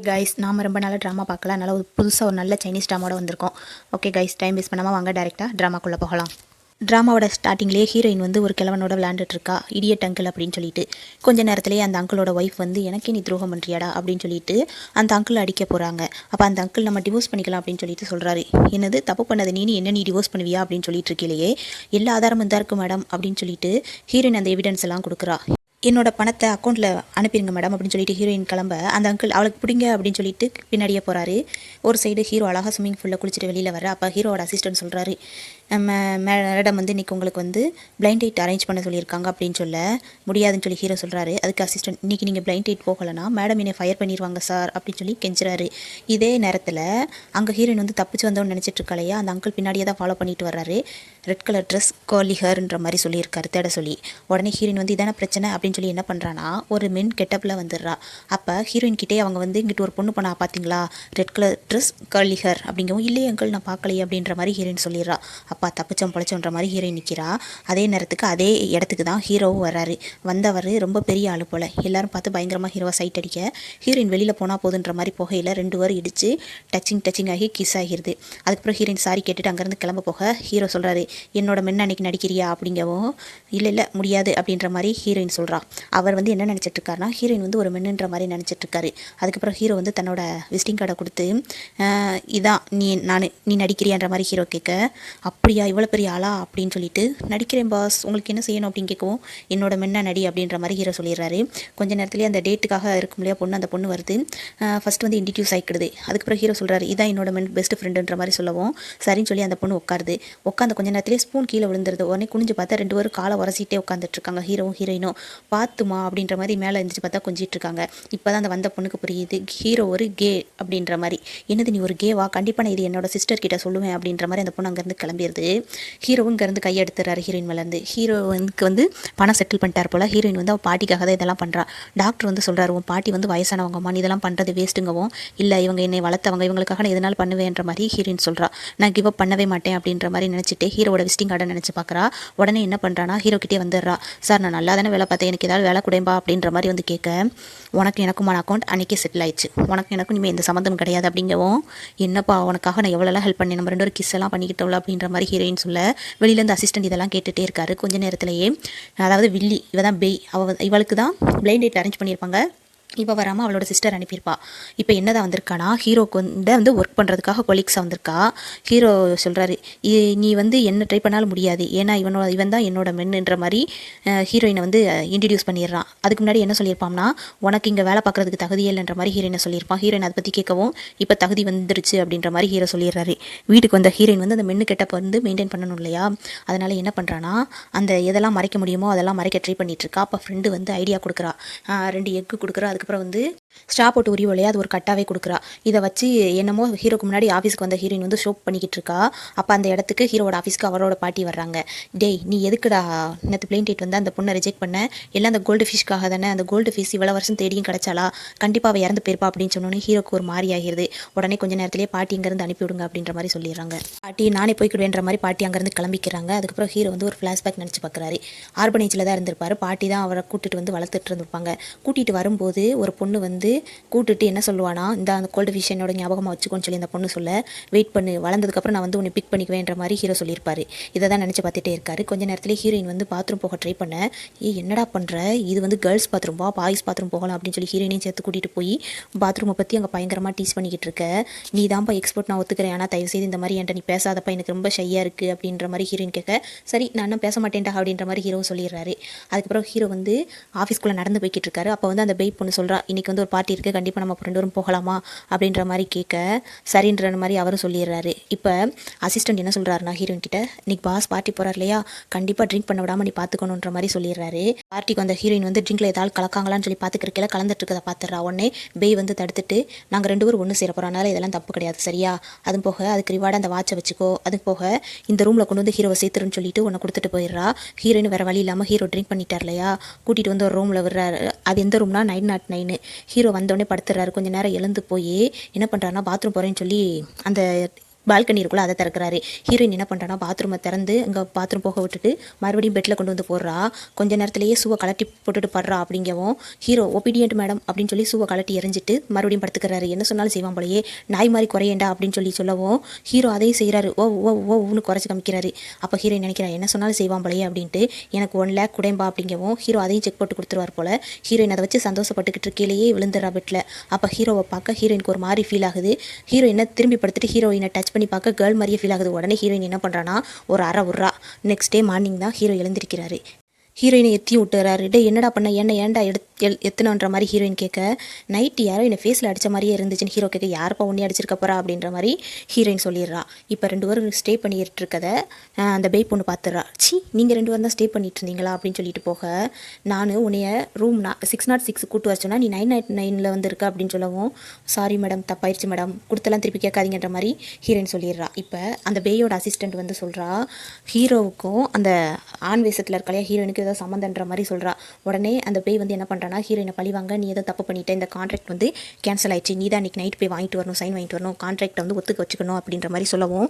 Guys நாம் ரொம்ப நாள் ட்ராமா பார்க்கலாம். அதனால் புதுசாக ஒரு நல்ல சைனீஸ் ட்ராமாவோட வந்திருக்கோம். ஓகே கைஸ், டைம் வேஸ்ட் பண்ணாமல் வாங்க டேரெக்டாக ட்ராமாக்குள்ளே போகலாம். ட்ராமாவோட ஸ்டார்டிங்லேயே ஹீரோயின் வந்து ஒரு கிழவனோட விளையாண்டுட்டுருக்கா, இடியட் அங்கிள் அப்படின்னு சொல்லிட்டு. கொஞ்ச நேரத்துலேயே அந்த அங்கிளோட ஒய்ஃப் வந்து எனக்கே நீ துரோகம் பண்ணுறியாடா அப்படின்னு சொல்லிட்டு அந்த அங்கிள் அடிக்க போகிறாங்க. அப்போ அந்த அங்கிள் நம்ம டிவோர்ஸ் பண்ணிக்கலாம் அப்படின்னு சொல்லிட்டு சொல்கிறாரு. என்னது தப்பு பண்ணது நீ டிவோர்ஸ் பண்ணுவியா அப்படின்னு சொல்லிட்டு இருக்கையிலேயே எல்லா ஆதாரமும் தான் இருக்குது மேடம் அப்படின்னு சொல்லிட்டு ஹீரோயின் அந்த எவிடன்ஸ் எல்லாம் கொடுக்குறா. என்னோட பணத்தை அக்கௌண்ட்டில் அனுப்பிடுங்க மேடம் அப்படின்னு சொல்லிட்டு ஹீரோயின் கிளம்ப அந்த அங்கிள் அவளுக்கு பிடிங்க அப்படின்னு சொல்லிட்டு பின்னாடியே போகிறாரு. ஒரு சைடு ஹீரோ அழகாக ஸ்விம்மிங் பூலில் குளிச்சுட்டு வெளியில் வர. அப்போ ஹீரோட அசிஸ்டன்ட் சொல்கிறாரு, மேடம் வந்து இன்றைக்கி உங்களுக்கு வந்து பிளைண்ட் டேட் அரேஞ்ச் பண்ண சொல்லியிருக்காங்க அப்படின்னு சொல்ல முடியாதுன்னு சொல்லி ஹீரோ சொல்கிறாரு. அதுக்கு அசிஸ்டன்ட், இன்றைக்கி நீங்கள் பிளைண்ட் டேட் போகலைன்னா மேடம் என்னை ஃபயர் பண்ணிடுவாங்க சார் அப்படின்னு சொல்லி கெஞ்சுறாரு. இதே நேரத்தில் அங்கே ஹீரோயின் வந்து தப்பிச்சு வந்தோன்னு நினச்சிட்டு இருக்காளையா, அந்த அங்கிள் பின்னாடியே தான் ஃபாலோ பண்ணிட்டு வர்றாரு. ரெட் கலர் ட்ரெஸ் கர்லி ஹேர்ன்ற மாதிரி சொல்லியிருக்காரு தேட சொல்லி. உடனே ஹீரோயின் வந்து இதான பிரச்சனை அப்படின்னு சொல்லி என்ன பண்ணுறான்னா ஒரு மென் கெட்டப்பில் வந்துடுறா. அப்போ ஹீரோயின் கிட்டே அவங்க வந்து இங்கிட்ட ஒரு பொண்ணு பண்ணா பார்த்தீங்களா, red colour dress curly hair அப்படிங்கவும், இல்லையே அங்கிள் நான் பார்க்கலையே அப்படின்ற மாதிரி ஹீரோயின் சொல்லிடுறா. அப்பா தப்பிச்சம் பொழைச்சோன்ற மாதிரி ஹீரோயின் நிற்கிறா. அதே நேரத்துக்கு அதே இடத்துக்கு தான் ஹீரோவும் வர்றாரு. வந்தவர் ரொம்ப பெரிய ஆள் போல். எல்லாரும் பார்த்து பயங்கரமாக ஹீரோவை சைட் அடிக்க ஹீரோயின் வெளியில் போனால் போதுன்ற மாதிரி போகையில் 2 பேரும் இடித்து டச்சிங் ஆகி கிஸ் ஆகிடுது. அதுக்கப்புறம் ஹீரோயின் சாரி கேட்டுட்டு அங்கேருந்து கிளம்ப போக ஹீரோ சொல்கிறாரு, என்னோட மென்ன அன்னைக்கு நடிக்கிறியா அப்படிங்கவும், இல்லை முடியாது அப்படின்ற மாதிரி ஹீரோயின் சொல்கிறா. அவர் வந்து என்ன நினச்சிட்டு இருக்காருனா ஹீரோயின் வந்து ஒரு மென்னுன்ற மாதிரி நினச்சிட்டு இருக்காரு. அதுக்கப்புறம் ஹீரோ வந்து தன்னோட விசிட்டிங் கார்டை கொடுத்து இதான் நீ நடிக்கிறியான்ற மாதிரி ஹீரோ கேட்க, அப்படியா இவ்வளோ பெரிய ஆளா அப்படின்னு சொல்லிட்டு, நடிக்கிறேன் பாஸ் உங்களுக்கு என்ன செய்யணும் அப்படின்னு கேட்கவும், என்னோட மென்ன நடி அப்படின்ற மாதிரி ஹீரோ சொல்லிடுறாரு. கொஞ்ச நேரத்துலேயே அந்த டேட்டுக்காக இருக்கும் இல்லையா பொண்ணு, அந்த பொண்ணு வருது. ஃபஸ்ட் வந்து இன்ட்ரடியூஸ் ஆகிடுது. அதுக்கப்புறம் ஹீரோ சொல்கிறாரு, இதான் என்னோட பெஸ்ட் ஃப்ரெண்டுன்ற மாதிரி சொல்லவும் சரின்னு சொல்லி அந்த பொண்ணு உட்காருது. உட்காந்து கொஞ்ச நேரத்துலேயே ஸ்பூன் கீழே விழுந்துருது. உடனே குனிஞ்சு பார்த்தா 2 பேரும் காலை உரசிட்டே உட்காந்துட்டு இருக்காங்க. ஹீரோவும் ஹீரோயினும் பார்த்துமா அப்படின்ற மாதிரி மேலே எழுந்திரிச்சு பார்த்தா கொஞ்சிட்டு இருக்காங்க. இப்போ தான் அந்த வந்த பொண்ணுக்கு புரியுது ஹீரோ ஒரு கே அப்படின்ற மாதிரி. என்னது நீ ஒரு கேவா, கண்டிப்பாக நான் இது என்னோட சிஸ்டர் கிட்ட சொல்லுவேன் அப்படின்ற மாதிரி அந்த பொண்ணு அங்கேருந்து கிளம்பிடுது. ஹீரோவும் இங்கேருந்து கையெடுத்துறாரு ஹீரோயின் மேலேருந்து. ஹீரோவுக்கு வந்து பணம் செட்டில் பண்ணிட்டார் போல். ஹீரோயின் வந்து அவள் பாட்டிக்காக தான் இதெல்லாம் பண்ணுறா. டாக்டர் வந்து சொல்கிறாரு, உன் பாட்டி வந்து வயசானவங்கம்மா, நீ இதெல்லாம் பண்ணுறது வேஸ்ட்டுங்கவும், இல்லை இவங்க என்னை வளர்த்தவங்க, இவங்களுக்காக நான் எதனாலும் பண்ணுவேன்ற மாதிரி ஹீரோயின் சொல்கிறா. நான் கிவ் அப் பண்ணவே மாட்டேன் அப்படின்ற மாதிரி நினச்சிட்டு ஹீரோட விசிட்டிங் கார்டை நினச்சி பார்க்குறா. உடனே என்ன பண்ணுறான்னா ஹீரோ கிட்டே வந்துடுறா. சார் நான் நல்லா தானே வேலை பார்த்தேன், எனக்கு ஏதாவது வேலை கூடம்பா அப்படின்ற மாதிரி வந்து கேட்க, உனக்கு எனக்குமான அக்கௌண்ட் அன்றைக்கே செட்டில் ஆயிடுச்சு, உனக்கு எனக்கும் இனிமேல் எந்த சம்மந்தம் கிடையாது அப்படிங்கவும், என்னப்பா உனக்காக நான் எவ்வளோலாம் ஹெல்ப் பண்ணேன், நம்ம 2 பேரும் கிஸ் எல்லாம் பண்ணிக்கிட்டோம்ல அப்படின்ற மாதிரி ஹீரோயின் சொல்ல, வெளியிலேருந்து அசிஸ்டன்ட் இதெல்லாம் கேட்டுகிட்டே இருக்காரு. கொஞ்ச நேரத்திலேயே அதாவது வில்லி இவ தான் பேய், இவளுக்கு தான் பிளைண்ட் டேட் அரேஞ்ச் பண்ணியிருப்பாங்க. இப்போ வராமல் அவளோட சிஸ்டர் அனுப்பியிருப்பா. இப்போ என்னதான் வந்திருக்கானா ஹீரோக்கு வந்து ஒர்க் பண்ணுறதுக்காக கொலீக்ஸாக வந்திருக்கா. ஹீரோ சொல்கிறாரு, நீ வந்து என்ன ட்ரை பண்ணாலும் முடியாது, ஏன்னா இவன் தான் என்னோட மென்னுன்ற மாதிரி ஹீரோயினை வந்து இன்ட்ரடியூஸ் பண்ணிடுறான். அதுக்கு முன்னாடி என்ன சொல்லியிருப்பான்னா, உனக்கு இங்கே வேலை பார்க்குறதுக்கு தகுதியே இல்லைன்ற மாதிரி ஹீரோயினை சொல்லியிருப்பான். ஹீரோயின் அதை பற்றி கேட்கவும், இப்போ தகுதி வந்துருச்சு அப்படின்ற மாதிரி ஹீரோ சொல்லிடுறாரு. வீட்டுக்கு வந்த ஹீரோயின் வந்து அந்த மென்னு கெட்டப்போ வந்து மெயின்டைன் பண்ணணும் இல்லையா, அதனால் என்ன பண்ணுறான்னா அந்த எதெல்லாம் மறைக்க முடியுமோ அதெல்லாம் மறைக்க ட்ரை பண்ணிகிட்ருக்கா. அப்போ ஃப்ரெண்டு வந்து ஐடியா கொடுக்குறா. 2 எக்கு கொடுக்குறா. அதுக்கப்புறம் வந்து ஸ்ட்ரா போட்டு உரி இல்லையா, அது ஒரு கட்டாவே கொடுக்குறா. இதை வச்சு என்னமோ ஹீரோக்கு முன்னாடி ஆஃபீஸ்க்கு வந்த ஹீரோயின் வந்து ஷோப் பண்ணிக்கிட்டு இருக்கா. அப்போ அந்த இடத்துக்கு ஹீரோட ஆஃபீஸ்க்கு அவரோட பாட்டி வர்றாங்க. டேய் நீ எதுக்குடா நேற்று பிளைன் டேட் வந்து அந்த பொண்ணை ரிஜெக்ட் பண்ண, எல்லாம் அந்த கோல்டு ஃபிஷ்க்காக தானே, அந்த கோல்டு ஃபிஷ் இவ்வளோ வருஷம் தேடியும் கிடச்சாலா, கண்டிப்பாக அவள் இறந்து போயிருப்பா அப்படின்னு சொன்னோன்னே ஹீரோக்கு ஒரு மாதிரி ஆகிடுது. உடனே கொஞ்சம் நேரத்திலேயே பாட்டி இங்கேருந்து அனுப்பிவிடுங்க அப்படின்ற மாதிரி சொல்லிடுறாங்க. பாட்டி நானே போய்க்கிடுவேன்ற மாதிரி பாட்டி அங்கேருந்து கிளம்பிக்கிறாங்க. அதுக்கப்புறம் ஹீரோ வந்து ஒரு ஃப்ளாஷ்பேக் நினச்சி பார்க்குறாரு. ஆர்பனேஜில் தான் இருந்திருப்பார். பாட்டி தான் அவரை கூட்டிகிட்டு வந்து வளர்த்துட்டு இருந்திருப்பாங்க. கூட்டிகிட்டு வரும்போது ஒரு பொண்ணு வந்து கூட்டுட்டு என்ன சொல்லுவானா, இந்த அந்த கோல்டு ஃபிஷ் என்னோட ஞாபகமாக வச்சுக்கோன்னு சொல்லி அந்த பொண்ணு சொல்ல, வெயிட் பண்ணு வளர்ந்ததுக்கப்புறம் நான் வந்து உன்னை பிக் பண்ணிக்குவேன்ற மாதிரி ஹீரோ சொல்லியிருப்பாரு. இதை தான் நினச்சி பார்த்துட்டே இருக்காரு. கொஞ்ச நேரத்தில் ஹீரோயின் வந்து பாத்ரூம் போக ட்ரை பண்ண, என்னடா பண்ணுற, இது வந்து கேர்ள்ஸ் பாத்ரூம் வா, பாய்ஸ் பாத்ரூம் போகலாம் அப்படின்னு சொல்லி ஹீரோயினையும் சேர்த்து கூட்டிகிட்டு போய் பாத்ரூமை பற்றி அங்கே பயங்கரமாக டீஸ் பண்ணிக்கிட்டு இருக்க. நீ தான்ப்பா எக்ஸ்பர்ட், நான் ஒத்துக்கிறேன், ஆனால் தயவுசெய்து இந்த மாதிரி என்கிட்ட நீ பேசாதப்பா, எனக்கு ரொம்ப ஷையாக இருக்குது அப்படின்ற மாதிரி ஹீரோயின் கேட்க, சரி நான் என்ன பேச மாட்டேன்டா அப்படின்ற மாதிரி ஹீரோவும் சொல்லிடுறாரு. அதுக்கப்புறம் ஹீரோ வந்து ஆஃபீஸ்க்குள்ளே நடந்து போய்கிட்டு இருக்காரு. அப்போ வந்து அந்த பெய் பொண்ணு சொல்கிறா, இன்றைக்கி வந்து ஒரு பார்ட்டி இருக்குது, கண்டிப்பாக நம்ம 2 பேரும் போகலாமா அப்படின்ற மாதிரி கேட்க, சரின்ற மாதிரி அவரும் சொல்லிடுறாரு. இப்போ அசிஸ்டன்ட் என்ன சொல்கிறாருன்னா ஹீரோயின் கிட்ட, இன்னைக்கு பாஸ் பார்ட்டி போகிறார் இல்லையா, கண்டிப்பாக ட்ரிங்க் பண்ண விடாமல் நீ பார்த்துக்கணுன்ற மாதிரி சொல்லிடுறாரு. பார்ட்டிக்கு வந்த ஹீரோயின் வந்து ட்ரிங்க்ல ஏதாவது கலக்காங்களான்னு சொல்லி பார்த்துக்கிறக்கல கலந்துட்டு இருக்கதை பார்த்துடுறா. உடனே பேய் வந்து தடுத்துட்டு, நாங்கள் 2 பேரும் ஒன்று சேர போகிறோம், அதனால இதெல்லாம் தப்பு கிடையாது சரியா, அது போக அதுக்கு ரிவார்டு அந்த வாட்சை வச்சுக்கோ, அது போக இந்த ரூமில் கொண்டு வந்து ஹீரோவை சேர்த்துருன்னு சொல்லிட்டு உன்னை கொடுத்துட்டு போயிடுறா. ஹீரோயின் வேறு வழி இல்லாமல் ஹீரோ ட்ரிங்க் பண்ணிட்டார் இல்லையா, கூட்டிகிட்டு வந்து ஒரு ரூமில் விடுறாரு. அது எந்த ரூம்னா 909. ஹீரோ வந்தோடனே படுத்துறாரு. கொஞ்சம் நேரம் எழுந்து போய் என்ன பண்ணுறாருனா பாத்ரூம் போகிறேன்னு சொல்லி அந்த பால்கனி இருக்குள்ள அதை திறக்கிறாரு. ஹீரோயின் என்ன பண்ணுறான்னா பாத்ரூமை திறந்து இங்கே பாத்ரூம் போக விட்டுட்டு மறுபடியும் பெட்டில் கொண்டு வந்து போடுறா. கொஞ்ச நேரத்திலேயே ஷூவை கலட்டி போட்டுட்டு படுறா. அப்படிங்கவும் ஹீரோ ஒபீடியன்ட் மேடம் அப்படின்னு சொல்லி ஷூவை கலட்டி எரிஞ்சிட்டு மறுபடியும் படுத்துக்கிறாரு. என்ன சொன்னாலும் செய்வான் போலயே, நாய் மாதிரி குறையேண்டா அப்படின்னு சொல்லவும் ஹீரோ அதையும் செய்கிறாரு. ஓன்னு குறைச்சி காமிக்கிறாரு. அப்போ ஹீரோயின் நினைக்கிறா என்ன சொன்னாலும் செய்வான் போலயே அப்படின்ட்டு. எனக்கு 1 lakh குடைம்பா அப்படிங்கவும் ஹீரோ அதையும் செக் போட்டு கொடுத்துருவார் போல. ஹீரோயின் அதை வச்சு சந்தோஷப்பட்டுக்கிட்டு கீழேயே விழுந்துடுறா பெட்டில். அப்போ ஹீரோவை பார்க்க ஹீரோயினுக்கு ஒரு மாதிரி ஃபீல் ஆகுது. ஹீரோயினை திரும்பி படுத்துட்டு ஹீரோயினை டச் பண்ணி பார்க்க கேர்ள் மாதிரியே ஃபீல் ஆகுது. உடனே ஹீரோயின் என்ன பண்ணுறான்னா ஒரு அரை உர்றா. நெக்ஸ்ட் டே மார்னிங் தான் ஹீரோ எழுந்திருக்கிறாரு. ஹீரோயினை எத்தி விட்டுறாரு. டே என்னடா பண்ண ஏன்டா எத்தணுன்ற மாதிரி ஹீரோயின் கேட்க, நைட்டு யாரோ என்னை ஃபேஸில் அடித்த மாதிரியே இருந்துச்சுன்னு ஹீரோ கேட்க, யாருப்பா உன்னே அடிச்சிருக்க போறா அப்படின்ற மாதிரி ஹீரோயின் சொல்லிடுறா. இப்போ 2 பேரும் ஸ்டே பண்ணிட்டு இருக்கதை அந்த பேய் பொண்ணு பார்த்துடுறா. நீங்கள் 2 பேரும் தான் ஸ்டே பண்ணிட்டு இருந்தீங்களா அப்படின்னு சொல்லிட்டு போக, நான் உன்னைய ரூம் 606 கூட்டு வச்சோன்னா நீ 999 வந்துருக்க அப்படின்னு சொல்லவும், சாரி மேடம் தப்பாயிருச்சு மேடம் கொடுத்தெல்லாம் திருப்பி கேட்காதீங்கன்ற மாதிரி ஹீரோயின் சொல்லிடுறா. இப்போ அந்த பேயோட அசிஸ்டண்ட் வந்து சொல்கிறா, ஹீரோவுக்கும் அந்த ஆண் வேஷத்தில் இருக்காளையா ஹீரோயினுக்கு ஏதோ சம்மந்தன்ற மாதிரி சொல்கிறா. உடனே அந்த பேய் வந்து என்ன பண்ணுறான்னா ஹீரோயினை பழிவாங்க, நீ ஏதோ தப்பு பண்ணிட்ட, இந்த கான்ட்ராக்ட் வந்து கேன்சல் ஆயிடுச்சு, நீ தான் அன்றைக்கி நைட் போய் வாங்கிட்டு வரணும், சைன் வாங்கிட்டு வரணும், கான்ட்ராக்டை வந்து ஒத்துக்க வச்சுக்கணும் அப்படின்ற மாதிரி சொல்லவும்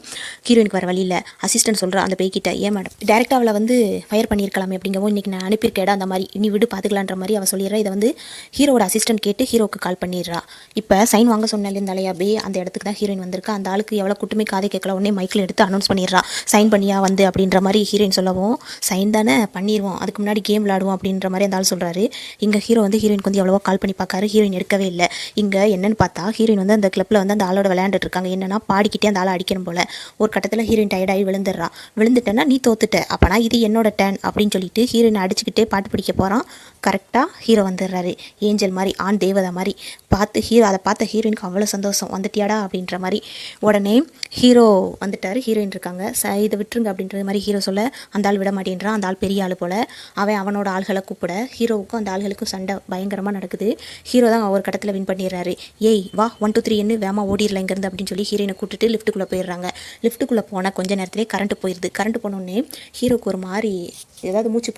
ஹீரோயினுக்கு வர வழியில் அசிஸ்டன்ட் சொல்கிறா அந்த பேய்கிட்ட, ஏன் மேடம் டேரெக்டாக அவளை வந்து ஃபயர் பண்ணியிருக்கலாமே அப்படிங்கவும், இன்றைக்கி நான் அனுப்பியிருக்கேடா அந்த மாதிரி நீ விடு பார்த்துக்கலான்ற மாதிரி அவள் சொல்லிடுறா. இதை வந்து ஹீரோட அசிஸ்டன்ட் கேட்டு ஹீரோக்கு கால் பண்ணிடுறா. இப்போ சைன் வாங்க சொன்னாலே இருந்தாலையா பே அந்த இடத்துக்கு தான் ஹீரோயின் வந்திருக்கா. அந்த ஆளுக்கு எவ்வளோ கூட்டமே காதை கேட்கல. உடனே மைக்கில் எடுத்து அனௌன்ஸ் பண்ணிடுறா, சைன் பண்ணியா வந்து அப்படின்ற மாதிரி ஹீரோயின் சொல்லவும், சைன் தானே பண்ணிடுவோம், அதுக்கு முன்னாடி கேம் விளாடுவோம் அப்படின்ற மாதிரி அந்த ஆள் சொல்கிறாரு. இங்கே ஹீரோ வந்து ஹீரோயினுக்கு வந்து எவ்வளவோ கால் பண்ணி பார்க்காரு, ஹீரோயின் எடுக்கவே இல்லை. இங்கே என்னென்னு பார்த்தா ஹீரோயின் வந்து அந்த கிளப்பில் வந்து அந்த ஆளோட விளையாண்டுட்டு இருக்காங்க. என்னன்னா பாடிக்கிட்டே அந்த ஆளை அடிக்கணும் போல. ஒரு கட்டத்தில் ஹீரோயின் டயர்டாகி விழுந்துட்டேன்னா நீ தோத்துட்ட, அப்போனா இது என்னோட டர்ன் அப்படின்னு சொல்லிட்டு ஹீரோயின் அடிச்சுக்கிட்டே பாட்டு பிடிக்க போகிறான். கரெக்டாக ஹீரோ வந்துடுறாரு. ஏஞ்சல் மாதிரி ஆண் தேவதை மாதிரி அதை பார்த்த ஹீரோயினுக்கு அவ்வளோ சந்தோஷம். வந்துட்டியாடா அப்படின்ற மாதிரி. உடனே ஹீரோ வந்துட்டார். ஹீரோயின் இருக்காங்க. இதை விட்டுருங்க அப்படின்றது மாதிரி ஹீரோ சொல்ல அந்த ஆள் விட மாட்டேன்றான். அந்த ஆள் பெரிய ஆள் போல். அவனோட ஆள்களை கூப்பிட ஹீரோவுக்கும் அந்த ஆள்களுக்கும் சண்டை பயங்கரமாக நடக்குது. ஹீரோ தான் ஒரு கட்டத்தில் வின் பண்ணிடுறாரு. ஏய் வா 1 2 3 என்ன வேமா ஓடிடலாம் இங்கேருந்து அப்படின்னு சொல்லி ஹீரோயினை கூப்பிட்டு லிஃப்ட்டுக்குள்ளே போயிடுறாங்க. லிஃப்ட்டுக்குள்ளே போனால் கொஞ்ச நேரத்திலே கரண்ட் போயிடுது. கரண்ட் போனோடனே ஹீரோக்கு ஒரு மாதிரி ஏதாவது மூச்சு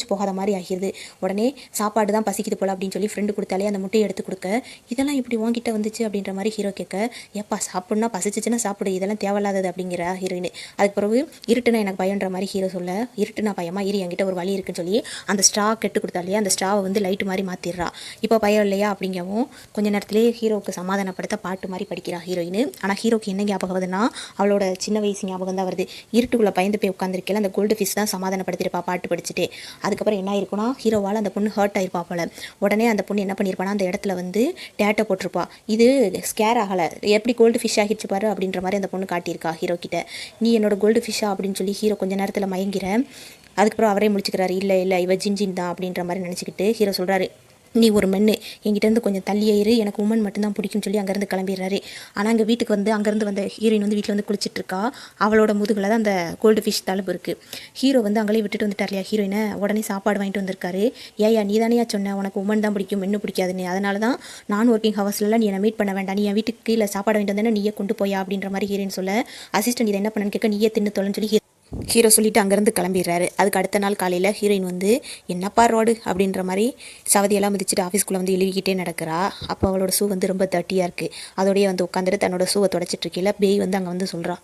போகாத மாதிரி ஆகிடுது. உடனே சாப்பாடு தான் பசிக்குது போல் அப்படின்னு சொல்லி ஃப்ரெண்டு கொடுத்தாலே அந்த முட்டையை எடுத்து கொடுக்க, இதெல்லாம் இப்படி வாங்கிட்ட வந்துச்சு அப்படின்ற மாதிரி ஹீரோ கேட்க, எப்பா சாப்பிட்னா பசிச்சுன்னா சாப்பிடு, இதெல்லாம் தேவையில்லாதது அப்படிங்கிற ஹீரோயின். அதுக்கு பிறகு இருட்டுனா எனக்கு பயன்ற மாதிரி ஹீரோ சொல்ல, இருட்டுனா பயமா இரு என்கிட்ட ஒரு வழி இருக்குன்னு சொல்லி அந்த ஸ்ட்ரா கெட்டு கொடுத்தாலே அந்த ஸ்ட்ராவை வந்து லைட்டு மாதிரி மாற்றிடுறா. இப்போ பயம் இல்லையா அப்படிங்கவும் கொஞ்ச நேரத்திலே ஹீரோவுக்கு சமாதானப்படுத்த பாட்டு மாதிரி படிக்கிறா ஹீரோயின். ஆனால் ஹீரோக்கு என்ன ஞாபகம் வருதுன்னா அவளோட சின்ன வயசு ஞாபகம் தான் வருது. இருட்டுக்குள்ளே பயந்து போய் உட்காந்துருக்கல அந்த கோல்டு ஃபிஷ் தான் சமாதானப்படுத்திருப்பா பாட்டு படிச்சுட்டு. அதுக்கப்புறம் என்ன ஆயிருக்குன்னா ஹீரோவால் அந்த பொண்ணு ஹர்ட் ஆயிருப்பா போல. உடனே அந்த பொண்ணு என்ன பண்ணியிருப்பானா அந்த இடத்துல வந்து டேட்டை போட்டிருப்பா. இது ஸ்கேர் ஆகலை, எப்படி கோல்டு ஃபிஷ் ஆகிடுச்சு பாரு அப்படின்ற மாதிரி அந்த பொண்ணு காட்டியிருக்கா ஹீரோ கிட்ட. நீ என்னோட கோல்டு ஃபிஷ்ஷா அப்படின்னு சொல்லி ஹீரோ கொஞ்ச நேரத்தில் மயங்கிறேன். அதுக்கப்புறம் அவரே முடிச்சுக்கிறாரு. இல்லை இவ ஜின் தான் அப்படின்ற மாதிரி நினச்சிக்கிட்டு ஹீரோ சொல்கிறாரு, நீ ஒரு மென்னு என்கிட்டேருந்து கொஞ்சம் தள்ளியே இரு, எனக்கு உமன் மட்டும்தான் பிடிக்கும்னு சொல்லி அங்கேருந்து கிளம்பிடுறாரு. ஆனால் அங்கே வீட்டுக்கு வந்து அங்கேருந்து வந்த ஹீரோயின் வந்து வீட்டில் வந்து குளிச்சிட்ருக்கா. அவளோட முதுகில் தான் அந்த கோல்டு ஃபிஷ் தழும்பு இருக்குது. ஹீரோ வந்து அங்கேயே விட்டுட்டு வந்துட்டார் இல்லையா ஹீரோயினை. உடனே சாப்பாடு வாங்கிட்டு வந்திருக்காரு. ஏயா நீ தானேயா சொன்ன உனக்கு உமன் தான் பிடிக்கும் மென்னு பிடிக்காதுன்னு, அதனால தான் நான் ஒர்க்கிங் ஹவர்ஸ்லாம் நீ என்னை மீட் பண்ண வேண்டாம், நீ என் வீட்டுக்கு கீழே சாப்பாடு வாங்கிட்டு வந்தேன்னா நீயே கொண்டு போயா அப்படின்ற மாதிரி ஹீரோயின் சொல்ல, அசிஸ்டன்ட் இதை என்ன பண்ணன்னு கேட்க, நீயே தின்னு தொலைன்னு சொல்லி ஹீரோ சொல்லிவிட்டு அங்கேருந்து கிளம்பிடுறாரு. அதுக்கு அடுத்த நாள் காலையில் ஹீரோயின் வந்து என்னப்பா ரோடு அப்படின்ற மாதிரி சவதியெல்லாம் மிதிச்சுட்டு ஆஃபீஸ்க்குள்ளே வந்து எழுதிக்கிட்டே நடக்கிறா. அப்போ அவளோட ஷூ வந்து ரொம்ப தட்டியாக இருக்குது. அதோடய வந்து உட்காந்துட்டு தன்னோட ஷூவை தொடச்சிட்டு இருக்கல பேய் வந்து அங்கே வந்து சொல்கிறா,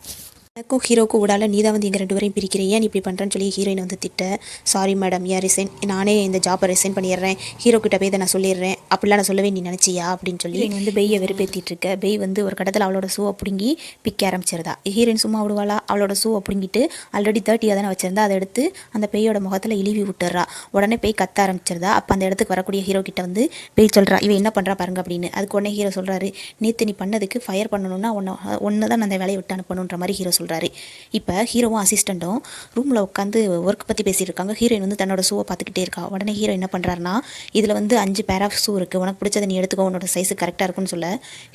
எனக்கும் ஹீரோக்கும் விடால நீ தான் வந்து எங்கள் 2 பேரையும் பிரிக்கிறேன், ஏன் இப்படி பண்ணுறேன்னு சொல்லி ஹீரோயின் வந்து திட்ட, சாரி மேடம் ஏன் ரிசைன், நானே இந்த ஜாப்பை ரிசைன் பண்ணிடுறேன், ஹீரோ கிட்ட போய் இதை நான் சொல்லிடுறேன், அப்படிலாம் நான் சொல்லவே நீ நினச்சியா அப்படின்னு சொல்லி வந்து பெய்யை வெறுப்பேற்றிட்டு இருக்க. பெய் வந்து ஒரு கடத்தில் அவளோட ஷூவை பிடுங்கி பிக்க ஆரம்பிச்சிருந்தா. ஹீரோயின் சும்மா விடுவாளா, அவளோட ஷூவை பிடுங்கிட்டு ஆல்ரெடி 30 தானே வச்சிருந்தா அதை எடுத்து அந்த பெய்யோட முகத்தில் இழிவி விட்டுறா. உடனே பெய் கத்த ஆரம்பிச்சிருந்தா. அப்போ அந்த இடத்துக்கு வரக்கூடிய ஹீரோ கிட்ட வந்து பெய் சொல்கிறா, இவன் என்ன பண்ணுறா பாருங்க அப்படின்னு. அதுக்கு உடனே ஹீரோ சொல்கிறாரு, நேற்று நீ பண்ணதுக்கு ஃபயர் பண்ணணும்னா ஒன்று தான் அந்த வேலையை விட்டு அனுப்பணுன்ற மாதிரி ஹீரோ சொல்கிறாரு. இப்போ ஹீரோவும் அசிஸ்டண்ட்டும் ரூமில் உட்காந்து ஒர்க் பற்றி பேசிட்டு இருக்காங்க. ஹீரோயின் வந்து தன்னோட ஷூவை பார்த்துக்கிட்டே இருக்கா. உடனே ஹீரோ என்ன பண்ணுறாருனா, இதில் வந்து 5 பேர் ஆஃப் ஷூ இருக்குது, உனக்கு பிடிச்சதை நீ எடுத்துக்கோ, உன்னோட சைஸு கரெக்டாக இருக்குன்னு சொல்ல,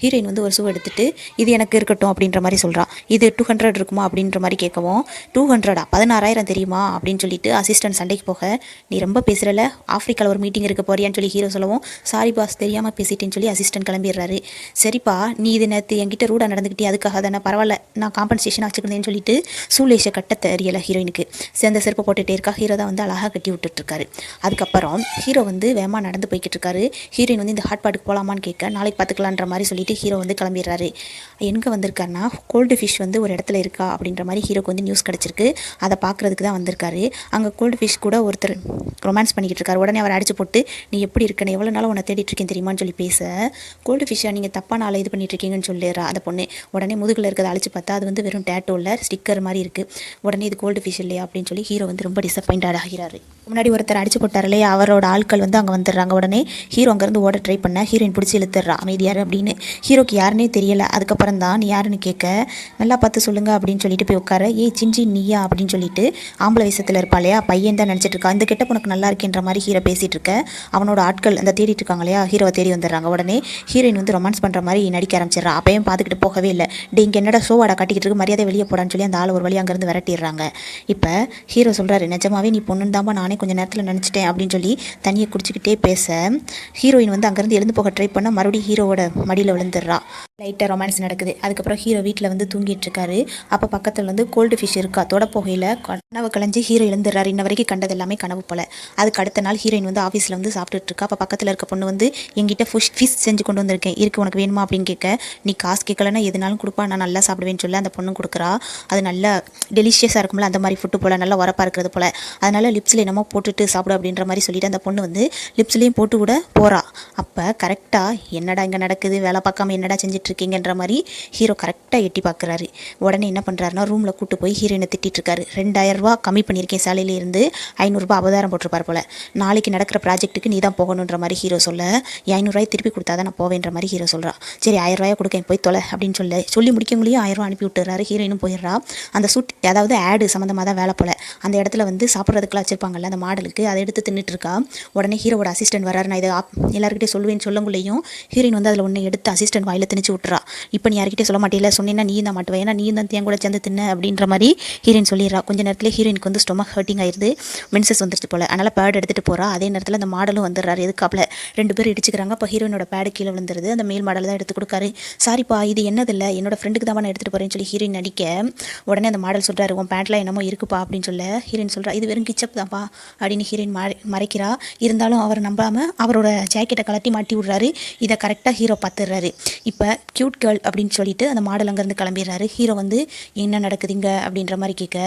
ஹீரோயின் வந்து ஒரு ஷூ எடுத்துட்டு இது எனக்கு இருக்கட்டும் அப்படின்ற மாதிரி சொல்கிறா. இது 200 இருக்குமா அப்படின்ற மாதிரி கேட்கவும், 200 16,000 தெரியுமா அப்படின்னு சொல்லிட்டு அசிஸ்டன்ட் சண்டைக்கு போக, நீ ரொம்ப பேசுகிறல, ஆஃப்ரிக்காவில் ஒரு மீட்டிங் இருக்க போறியான்னு சொல்லி ஹீரோ சொல்லவும், சாரி பாஸ் தெரியாமல் பேசிட்டேன்னு சொல்லி அசிஸ்டன்ட் கிளம்பிடுறாரு. சரிப்பா நீ இது நேற்று என்கிட்ட ரூடாக நடந்துக்கிட்டே, அதுக்காக தானே, பரவாயில்ல நான் காம்பன்சேஷனாக அடிச்சுக்கிறேன்னு சொல்லிட்டு சூலேஷை கட்ட தெரியலை ஹீரோயினுக்கு. சேர்ந்த செருப்பை போட்டுகிட்டே இருக்கா. ஹீரோ தான் வந்து அழகாக கட்டி விட்டுட்ருக்காரு. அதுக்கப்புறம் ஹீரோ வந்து வேகமாக நடந்து போய்கிட்டு இருக்காரு. ஹீரோயின் வந்து இந்த ஹாட் பாட்டுக்கு போகலாமான்னு கேட்க நாளைக்கு பார்த்துக்கலான்ற மாதிரி சொல்லிட்டு ஹீரோ வந்து கிளம்பிடுறாரு. எங்கே வந்திருக்காருன்னா கோல்டு ஃபிஷ் வந்து ஒரு இடத்துல இருக்கா அப்படின்ற மாதிரி ஹீரோக்கு வந்து நியூஸ் கிடச்சிருக்கு. அதை பார்க்குறதுக்கு தான் வந்திருக்காரு. அங்கே கோல்டு ஃபிஷ் கூட ஒருத்தர் ரொமான்ஸ் பண்ணிக்கிட்டு இருக்காரு. உடனே அவர் அடிச்சு போட்டு நீ எப்படி இருக்கேன்னு எவ்வளோ நாள் உன்னை தேடிட்டு இருக்கேன் தெரியுமான்னு சொல்லி பேச கோல்டு ஃபிஷ்ஷை நீங்கள் தப்பான ஆளை இது பண்ணிட்டு இருக்கீங்கன்னு சொல்லிடுறா அந்த பொண்ணு. உடனே முதுகில் இருக்கிறத அழிச்சு பார்த்தா அது வந்து வெறும் டேட்டோவில் ஸ்டிக்கர் மாதிரி இருக்குது. உடனே இது கோல்டு ஃபிஷ் இல்லையா அப்படின்னு சொல்லி ஹீரோ வந்து ரொம்ப டிசப்பாயிண்ட் ஆகிறாரு. முன்னாடி ஒருத்தர் அடிச்சு போட்டார் இல்லையா, அவரோட ஆட்கள் வந்து அங்கே வந்துடுறாங்க. உடனே ஹீரோ அங்கேருந்து ஓட ட்ரை பண்ண ஹீரோயின் பிடிச்சி இழுத்துடுறா அமைதியார் அப்படின்னு. ஹீரோக்கு யாருன்னே தெரியலை. அதுக்கப்புறம் தான் நீ யாருன்னு கேட்க நல்லா பார்த்து சொல்லுங்க அப்படின்னு சொல்லிட்டு போய் உட்கார சிஞ்சி நீயா அப்படின்னு சொல்லிட்டு ஆம்பளை வயசத்தில் இருப்பாளையா பையன் தான் நினச்சிட்டு இருக்கா. இந்த கெட்ட உனக்கு நல்லா இருக்கேன்ற மாதிரி ஹீரோ பேசிகிட்டு இருக்க அவனோட ஆட்கள் அந்த தேடிட்டு இருக்காங்க இல்லையா, ஹீரோவை தேடி வந்துடுறாங்க. உடனே ஹீரோயின் வந்து ரொமான்ஸ் பண்ணுற மாதிரி நடிக்க ஆரம்பிச்சிடறா. அப்பையும் பார்த்துக்கிட்டு போகவே இல்லை. இங்கே என்னடா ஷோவாடா கட்டிக்கிட்டு இருக்கு, மரியாதை வெளியே போடான்னு சொல்லி அந்த ஆள் ஒரு வழி அங்கேருந்து விரட்டிடுறாங்க. இப்போ ஹீரோ சொல்கிறாரு நிஜமாவே நீ பொண்ணு தாம்பா நானே கொஞ்சம் நேரத்தில் நினச்சிட்டேன் அப்படின்னு சொல்லி தண்ணியை குடிச்சிக்கிட்டே பேச ஹீரோயின் வந்து அங்கேருந்து எழுந்து போக ட்ரை பண்ண மறுபடியும் ஹீரோவோட மடியில் விழுந்துடுறா. லைட்டாக ரொமான்ஸ் நடக்குது. அதுக்கப்புறம் ஹீரோ வீட்டில் வந்து தூங்கிட்டு இருக்காரு. அப்போ பக்கத்தில் வந்து கோல்டு ஃபிஷ் இருக்கா. தொட போகையில் கனவு கலைஞ்சு ஹீரோ எழுந்துடுறாரு. இன்ன வரைக்கும் கண்டது எல்லாமே கனவு போல. அதுக்கு அடுத்த நாள் ஹீரோயின் வந்து ஆஃபீஸில் வந்து சாப்பிட்டுட்டு இருக்கா. அப்போ பக்கத்தில் இருக்க பொண்ணு வந்து எங்கிட்ட ஃபிஷ் செஞ்சு கொண்டு வந்திருக்கேன் இருக்கு உனக்கு வேணுமா அப்படின்னு கேட்க நீ காசு கேட்கலன்னா எதுனாலும் கொடுப்பா நான் நல்லா சாப்பிடுவேன்னு சொல்லி அந்த பொண்ணு கொடுக்குறா. அது நல்லா டெலிஷியஸாக இருக்கும்ல அந்த மாதிரி ஃபுட்டு போல் நல்லா உரப்பாக இருக்கிறது போல். அதனால் லிப்ஸில் என்னமோ போட்டுட்டு சாப்பிடு அப்படின்ற மாதிரி சொல்லிட்டு அந்த பொண்ணு வந்து லிப்ஸ்லேயும் போட்டு விட போகிறா. அப்போ கரெக்டாக என்னடா இங்கே நடக்குது வேலை பார்க்காம என்னடா செஞ்சிட்ருக்கீங்கன்ற மாதிரி ஹீரோ கரெக்டாக எட்டி பார்க்குறாரு. உடனே என்ன பண்ணுறாருனா ரூமில் கூட்டு போய் ஹீரோயினை திட்டிட்டு இருக்காரு. 2000 ரூபா கம்மி பண்ணியிருக்கேன் சேலையிலேருந்து 500 ரூபா அபதாரம் போட்டிருப்பார் போல். நாளைக்கு நடக்கிற ப்ராஜெக்ட்டுக்கு நீ தான் போகணுன்ற மாதிரி ஹீரோ சொல்ல 500 ரூபாய் திருப்பி கொடுத்தா தான் நான் போவேன்ற மாதிரி ஹீரோ சொல்கிறா. சரி 1000 ரூபாயை கொடுக்க போய் தொலை அப்படின்னு சொல்லி முடிக்கவங்களையும் 1000 ரூபா அனுப்பி விட்டுறாரு. ஹீரோயினும் போயிடுறா. அந்த சூட் அதாவது ஆடு சம்மந்தமாக தான் வேலை போல். அந்த இடத்துல வந்து சாப்பிட்றதுக்குலாம் வச்சிருப்பாங்கல்ல அந்த மாடலுக்கு அதை எடுத்து தின்னுட்டு இருக்கா. உடனே ஹீரோவோட அசிஸ்டன்ட் வராரு. நான் இதை எல்லாருக்கிட்டே சொல்லுவேன்னு சொல்லங்குள்ளேயும் ஹீரோயின் வந்து அதில் ஒன்று எடுத்து அசிஸ்டன்ட் வாயில் திணிச்சு விட்டுறா. இப்போ நீ யார்கிட்டே சொல்ல மாட்டேல சொன்னீங்கன்னா நீ தான் மாட்டுவேன் ஏன்னா நீ தான் தேன் கூட சேர்ந்து தின்ன அப்படின்ற மாதிரி ஹீரோயின் சொல்லிடுறா. கொஞ்ச நேரத்தில் ஹீரோயினுக்கு வந்து ஸ்டொமக் ஹர்ட்டிங் ஆயிடுது. மென்சஸ் வந்துருச்சு போல். அதனால் பேட் எடுத்துகிட்டு போகிறா. அதே நேரத்தில் அந்த மாடலும் வந்துடுறாரு. எதுக்காப்பில் 2 பேர் இடிச்சுக்கிறாங்க. இப்போ ஹீரோயினோட பேடு கீழே விழுந்துருது. அந்த மேல் மாடல் தான் எடுத்து கொடுக்காரு. சாரிப்பா இது என்னதில்லை என்னோட ஃப்ரெண்டுக்கு தான் நான் எடுத்துகிட்டு போகிறேன்னு சொல்லி ஹீரோயின் நடிக்க உடனே அந்த மாடல் சொல்கிறாரு உன் பேண்ட்லாம் என்னமோ இருக்குப்பா அப்படின்னு சொல்ல ஹீரோயின் சொல்கிறா இது வெறும் கிச்சப் தான்ப்பா அப்படின்னு ஹீரோயின் மறைக்கிறா. இருந்தாலும் அவர் நம்பாமல் அவரோட ஜாக்கெட்டை கலட்டி மாட்டி விட்றாரு. இதை கரெக்டாக ஹீரோ பார்த்துடுறாரு. இப்போ க்யூட் கேர்ள் அப்படின்னு சொல்லிட்டு அந்த மாடல் அங்கேருந்து கிளம்பிடுறாரு. ஹீரோ வந்து என்ன நடக்குதுங்க அப்படின்ற மாதிரி கேட்க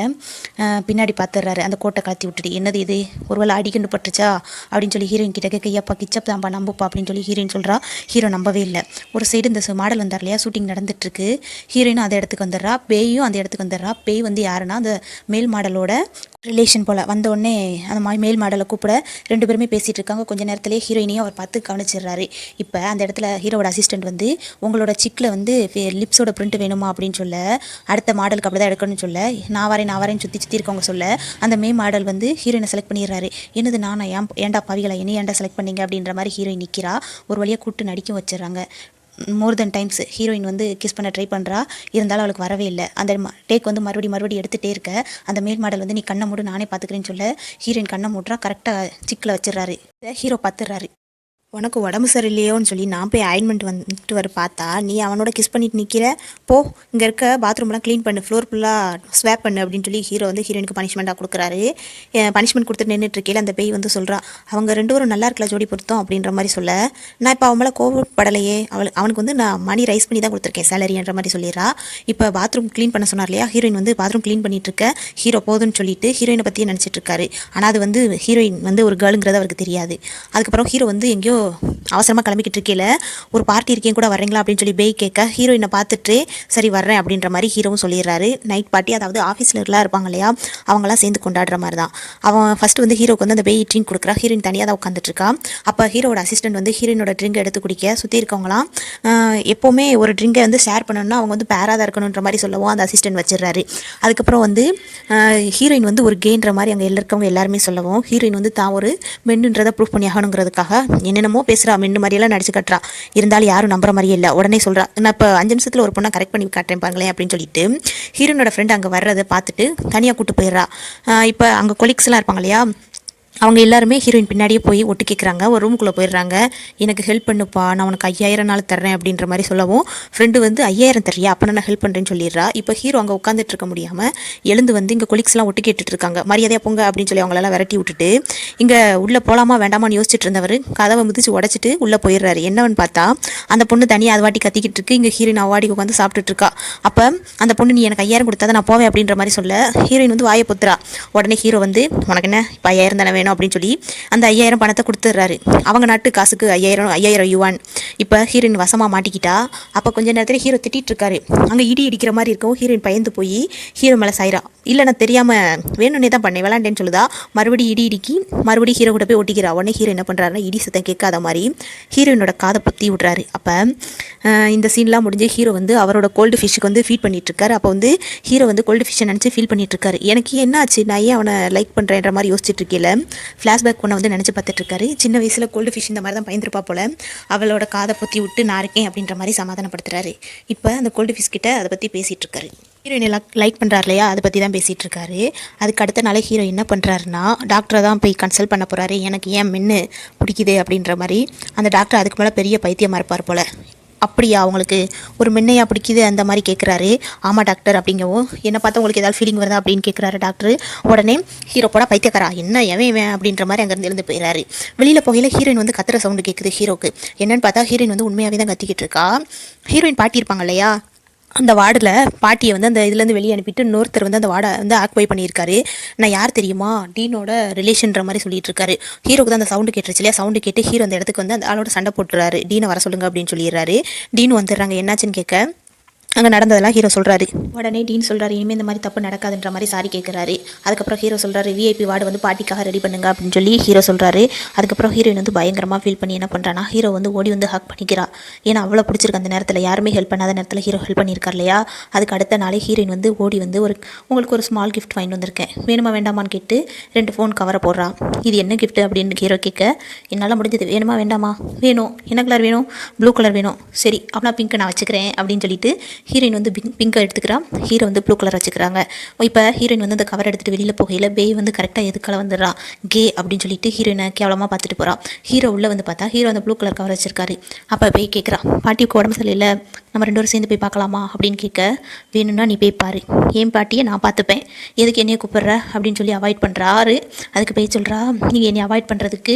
பின்னாடி பார்த்துடுறாரு. அந்த கோட்டை கலத்தி விட்டுட்டு என்னது இது ஒருவேளை அடிக்கண்டு பட்டுச்சா அப்படின்னு சொல்லி ஹீரோயின் கிட்ட கேட்க ஐயாப்பா கிச்சப் தான்ப்பா நம்புப்பா அப்படின்னு சொல்லி ஹீரோயின் சொல்கிறா. ஹீரோ நம்பவே இல்லை. ஒரு சைடு இந்த மாடல் வந்தார் இல்லையா ஷூட்டிங் நடந்துட்டுருக்கு. ஹீரோயினும் அந்த இடத்துக்கு வந்துடுறா. பேயும் அந்த இடத்துக்கு வந்துடுறா. பேய் வந்து யாருன்னா அந்த மேல் மாடலோட ரிலேஷன் போல். வந்தோடனே அந்த மாதிரி மேல் மாடலை கூப்பிட 2 பேருமே பேசிகிட்டு இருக்காங்க. கொஞ்சம் நேரத்துலேயே ஹீரோயினையும் அவர் பார்த்து கவனிச்சிடுறாரு. இப்போ அந்த இடத்துல ஹீரோட அசிஸ்டன்ட் வந்து உங்களோட சிக்கில் வந்து லிப்ஸோட பிரிண்ட் வேணுமா அப்படின்னு சொல்ல அடுத்த மாடலுக்கு அப்படி தான் எடுக்கணும்னு சொல்ல நான் வரேன்னு சுற்றி இருக்கவங்க சொல்ல அந்த மே மாடல் வந்து ஹீரோயினை செலக்ட் பண்ணிடுறாரு. என்னது நானா ஏன்டா பாவிகளா என்ன ஏன்டா செலக்ட் பண்ணீங்க அப்படின்ற மாதிரி ஹீரோயின் நிற்கிறா. ஒரு வழியாக கூட்டு நடிக்கும் வச்சிடறாங்க. மோர் தென் டைம்ஸ் ஹீரோயின் வந்து கிஸ் பண்ண ட்ரை பண்ணுறா. இருந்தாலும் அவளுக்கு வரவே இல்லை. அந்த டேக் வந்து மறுபடியும் எடுத்துகிட்டே இருக்க அந்த மேல் மாடல் வந்து நீ கண்ணை மூடு நானே பார்த்துக்கிறேன்னு சொல்ல ஹீரோயின் கண்ணை மூடுறா. கரெக்டாக சிக்கில் வச்சிடறாரு. ஹீரோ பார்த்துடுறாரு. உனக்கு உடம்பு சரியில்லையோன்னு சொல்லி நான் போய் அயன்மெண்ட் வந்துட்டு வர பார்த்தா நீ அவனோட கிஸ் பண்ணிட்டு நிற்கிற. போ இங்கே இருக்க பாத்ரூம்லாம் க்ளீன் பண்ணு ஃப்ளோர் ஃபுல்லாக ஸ்வாப் பண்ணு அப்படின்னு சொல்லி ஹீரோ வந்து ஹீரோயினுக்கு பனிஷ்மெண்ட்டாக கொடுக்குறாரு. பனிஷ்மெண்ட் கொடுத்துட்டு நின்றுட்டுருக்கையில் அந்த பேய் வந்து சொல்கிறா அவங்க 2 பேரும் நல்லா இருக்கல ஜோடி பொருத்தம் அப்படின்ற மாதிரி சொல்ல நான் இப்போ அவன் மேலே கோவப்படலையே அவனுக்கு வந்து நான் மணி ரைஸ் பண்ணி தான் கொடுத்துருக்கேன் சேலரின்ற மாதிரி சொல்லிடுறா. இப்போ பாத்ரூம் க்ளீன் பண்ண சொன்னார் இல்லையா ஹீரோயின் வந்து பாத்ரூம் க்ளீன் பண்ணிட்டு இருக்க ஹீரோ போதுன்னு சொல்லிட்டு ஹீரோயினை பற்றியே நினச்சிட்டு இருக்காரு. ஆனால் அது வந்து ஹீரோயின் வந்து ஒரு கேர்ளுங்கிறது அவருக்கு தெரியாது. அதுக்கப்புறம் ஹீரோ வந்து எங்கேயோ அவசரமாக கிளம்பிக்கிட்டு இருக்கையில் ஒரு பார்ட்டி இருக்கேன் கூட வர்றீங்களா அப்படின்னு சொல்லி பேய் கேட்க ஹீரோயினை பார்த்துட்டு சரி வர்றேன் அப்படின்ற மாதிரி ஹீரோவும் சொல்லிடுறாரு. நைட் பார்ட்டி அதாவது ஆஃபீஸில் எல்லாம் இருப்பாங்க இல்லையா அவங்களாம் சேர்ந்து கொண்டாடுற மாதிரி தான். அவன் ஃபஸ்ட்டு வந்து ஹீரோக்கு வந்து அந்த பேய் ட்ரிங்க் கொடுக்குறா. ஹீரோயின் தனியாக தான் உட்காந்துட்டு இருக்கா. அப்போ ஹீரோட அசிஸ்டன்ட் வந்து ஹீரோயினோட ட்ரிங்க் எடுத்து குடிக்க சுற்றி இருக்கவங்களாம் எப்போவுமே ஒரு ட்ரிங்கை வந்து ஷேர் பண்ணணும்னா அவங்க வந்து பேராக தான் இருக்கணுன்ற மாதிரி சொல்லவும் அந்த அசிஸ்டன்ட் வச்சிடுறாரு. அதுக்கப்புறம் வந்து ஹீரோயின் வந்து ஒரு கேன்ற மாதிரி அங்கே இருக்கவங்க எல்லாருமே சொல்லவும் ஹீரோயின் வந்து தான் ஒரு மென்னுன்றதை ப்ரூவ் பண்ணி ஆகணுங்கிறதுக்காக என்னென்னமோ பேசுகிறா. மென்னு மாதிரியெல்லாம் நடிச்சு கட்டுறா. இருந்தாலும் யாரும் நம்புற மாதிரியே இல்லை. உடனே சொல்கிறா நான் இப்போ 5 நிமிஷத்தில் ஒரு பொண்ணை கரெக்ட் பண்ணி காட்டுறேன் பாங்களேன் அப்படின்னு சொல்லிட்டு ஹீரோனோட ஃப்ரெண்ட் அங்கே வர்றதை பார்த்துட்டு தனியாக கூட்டு போயிடுறா. இப்போ அங்கே கொலீக்ஸ்லாம் இருப்பாங்க இல்லையா அவங்க எல்லாருமே ஹீரோயின் பின்னாடியே போய் ஒட்டு கேட்குறாங்க. ஒரு ரூமுக்குள்ளே போயிடுறாங்க. எனக்கு ஹெல்ப் பண்ணுப்பா, நான் உனக்கு 5000 நாள் தர்றேன் அப்படின்ற மாதிரி சொல்லவும், ஃப்ரெண்டு வந்து 5000 தர்றியா, அப்போ நான் ஹெல்ப் பண்ணுறேன்னு சொல்லிடுறா. இப்போ ஹீரோ அங்கே உட்காந்துட்டு இருக்க முடியாமல் எழுந்து வந்து இங்கே கொலிக்ஸ்லாம் ஒட்டு கேட்டுட்டு இருக்காங்க. மரியாதையாக போங்க அப்படின்னு சொல்லி அவங்களெல்லாம் விரட்டி விட்டுட்டு இங்கே உள்ளே போகலாமா வேண்டாமான்னு யோசிச்சுட்டு இருந்தவர் கதவை மிதிச்சு உடச்சிட்டு உள்ளே போயிடுறாரு. என்னவன்னு பார்த்தா அந்த பொண்ணு தனியாக அது வாட்டி கத்திக்கிட்டு இருக்கு. இங்கே ஹீரோயின் அவாடிக்கு உட்காந்து சாப்பிட்டுட்டு இருக்கா. அப்போ அந்த பொண்ணு நீ எனக்கு 5000 கொடுத்தா நான் போவேன் அப்படின்ற மாதிரி சொல்ல ஹீரோயின் வந்து வாயை பொத்துறா. உடனே ஹீரோ வந்து உனக்கு என்ன இப்போ 5000 தானே வேணும் அப்படின்னு சொல்லி அந்த 5000 பணத்தை கொடுத்துட்றாரு. அவங்க நாட்டு காசுக்கு 5000 யுவான். இப்போ ஹீரோயின் வசமாக மாட்டிக்கிட்டா. அப்போ கொஞ்ச நேரத்தில் ஹீரோ திட்டிகிட்டு இருக்காரு. அங்கே இடி இடிக்கிற மாதிரி இருக்கும். ஹீரோயின் பயந்து போய் ஹீரோ மேலே சாயிரா. இல்லை நான் தெரியாமல் வேணும்னே தான் பண்ணேன் விளாண்டேன்னு சொல்லுதா. மறுபடியும் இடி இடிக்கி மறுபடியும் ஹீரோ கூட போய் ஒட்டிக்கிறா. உடனே ஹீரோ என்ன பண்ணுறாருன்னா இடி சத்தம் கேட்காத மாதிரி ஹீரோயினோட காதை பொத்தி விட்றாரு. அப்போ இந்த சீன்லாம் முடிஞ்சு ஹீரோ வந்து அவரோட கோல்டு ஃபிஷ்ஷுக்கு வந்து ஃபீட் பண்ணிட்டு இருக்காரு. அப்போ வந்து ஹீரோ வந்து கோல்டு ஃபிஷ்ஷை நினச்சி ஃபீல் பண்ணிட்டு இருக்காரு. எனக்கு என்ன ஆச்சு, நான் ஏன் அவனை லைக் பண்ணுறேன்ற மாதிரி யோசிச்சுட்டு இருக்கேல ஃப்ளாஷ்பேக் பண்ண வந்து நினச்சி பார்த்துட்டு இருக்காரு. சின்ன வயசில் கோல்டு ஃபிஷ் இந்த மாதிரி தான் பயந்துருப்பா போல. அவளோட காதை பொத்தி விட்டு நான் இருக்கேன் அப்படின்ற மாதிரி சமாதானப்படுத்துறாரு. இப்போ அந்த கோல்டு ஃபிஷ் கிட்ட அதை பற்றி பேசிகிட்டு இருக்காரு. ஹீரோயின் லைக் பண்ணுறாரு இல்லையா, அதை பற்றி தான் பேசிகிட்டு இருக்காரு. அதுக்கு அடுத்த நாளே ஹீரோ என்ன பண்ணுறாருன்னா டாக்டரை தான் போய் கன்சல்ட் பண்ண போகிறாரு. எனக்கு ஏன் மென்று பிடிக்குது அப்படின்ற மாதிரி. அந்த டாக்டர் அதுக்கு மேலே பெரிய பைத்தியமாக இருப்பார் போல். அப்படியா அவங்களுக்கு ஒரு மென்னையா பிடிக்குது அந்த மாதிரி கேட்குறாரு. ஆமாம் டாக்டர் அப்படிங்கவும் என்னை பார்த்தா உங்களுக்கு ஏதாவது ஃபீலிங் வருதா அப்படின்னு கேட்குறாரு டாக்டர். உடனே ஹீரோ போட பைத்தியக்காரா என்ன எவன் அப்படின்ற மாதிரி அங்கேருந்து எழுந்து போயிடுறாரு. வெளியில் போகையில் ஹீரோயின் வந்து கத்துற சவுண்டு கேட்குது ஹீரோக்கு. என்னன்னு பார்த்தா ஹீரோயின் வந்து உண்மையாகவே தான் கத்திக்கிட்டு இருக்கா. ஹீரோயின் பாட்டி இருப்பாங்க இல்லையா, அந்த வார்டில் பாட்டியை வந்து அந்த இதுலேருந்து வெளியே அனுப்பிட்டு இன்னொருத்தர் வந்து அந்த வார்டை வந்து ஆக்குபை பண்ணியிருக்காரு. நான் யார் தெரியுமா, டீனோட ரிலேஷன்ற மாதிரி சொல்லிட்டு இருக்காரு. ஹீரோக்கு தான் அந்த சவுண்டு கேட்டுருச்சு இல்லையா, சவுண்டு கேட்டு ஹீரோ அந்த இடத்துக்கு வந்து அந்த ஆளோட சண்டை போட்டுறாரு. டீனை வர சொல்லுங்க அப்படின்னு சொல்லிடுறாரு. டீன் வந்துடுறாங்க. என்னாச்சுன்னு கேட்க அங்கே நடந்ததெல்லாம் ஹீரோ சொல்கிறாரு. உடனே டீன் சொல்கிறாரு இனிமேல் இந்த மாதிரி தப்பு நடக்காதுன்ற மாதிரி சாரி கேட்குறாரு. அதுக்கப்புறம் ஹீரோ சொல்கிறாரு விஐபி வார்டு வந்து பாட்டிக்காக ரெடி பண்ணுங்க அப்படின்னு சொல்லி ஹீரோ சொல்கிறாரு. அதுக்கப்புறம் ஹீரோயின் வந்து பயங்கரமாக ஃபீல் பண்ணி என்ன பண்ணுறான்னா ஹீரோ வந்து ஓடி வந்து ஹக் பண்ணிக்கிறா. ஏன்னா அவ்வளோ பிடிச்சிருக்கு அந்த நேரத்தில், யாருமே ஹெல்ப் பண்ணாத நேரத்தில் ஹீரோ ஹெல்ப் பண்ணியிருக்கார் இல்லையா. அதுக்கு அடுத்த நாளே ஹீரோயின் வந்து ஓடி வந்து உங்களுக்கு ஒரு ஸ்மால் கிஃப்ட் வாங்கி வந்திருக்கேன், வேணுமா வேண்டாமான்னு கேட்டு 2 ஃபோன் கவரை போடுறான். இது என்ன கிஃப்ட் அப்படின்னு ஹீரோ கேட்க என்னால் முடிஞ்சது வேணுமா வேண்டாமா, வேணும், என்ன கலர் வேணும், ப்ளூ கலர் வேணும், சரி அப்படின்னா பிங்க் நான் வச்சுக்கிறேன் அப்படின்னு சொல்லிட்டு ஹீரோயின் வந்து பிங்கை எடுத்துக்கிறான். ஹீரோ வந்து ப்ளூ கலர் வச்சுக்கிறாங்க. இப்போ ஹீரோயின் வந்து அந்த கவர் எடுத்துகிட்டு வெளியில் போகையில் பேய் வந்து கரெக்டாக எதுக்கால வந்துடுறான், கே அப்படின்னு சொல்லிட்டு ஹீரோயினை கேவலமாக பார்த்துட்டு போகிறான். ஹீரோ உள்ளே வந்து பார்த்தா ஹீரோ அந்த ப்ளூ கலர் கவர் வச்சிருக்காரு. அப்போ பேய் கேட்குறான் பாட்டிக்கு உடம்பு சரியில்லை, நம்ம 2 பேரும் சேர்ந்து போய் பார்க்கலாமா அப்படின்னு கேட்க வேணும்னா நீ போய் பாரு, என் பாட்டியை நான் பார்த்துப்பேன், எதுக்கு என்னையை கூப்பிட்ற அப்படின்னு சொல்லி அவாய்ட் பண்ணுறாரு. அதுக்கு பேய் சொல்கிறா நீங்கள் என்னை அவாய்ட் பண்ணுறதுக்கு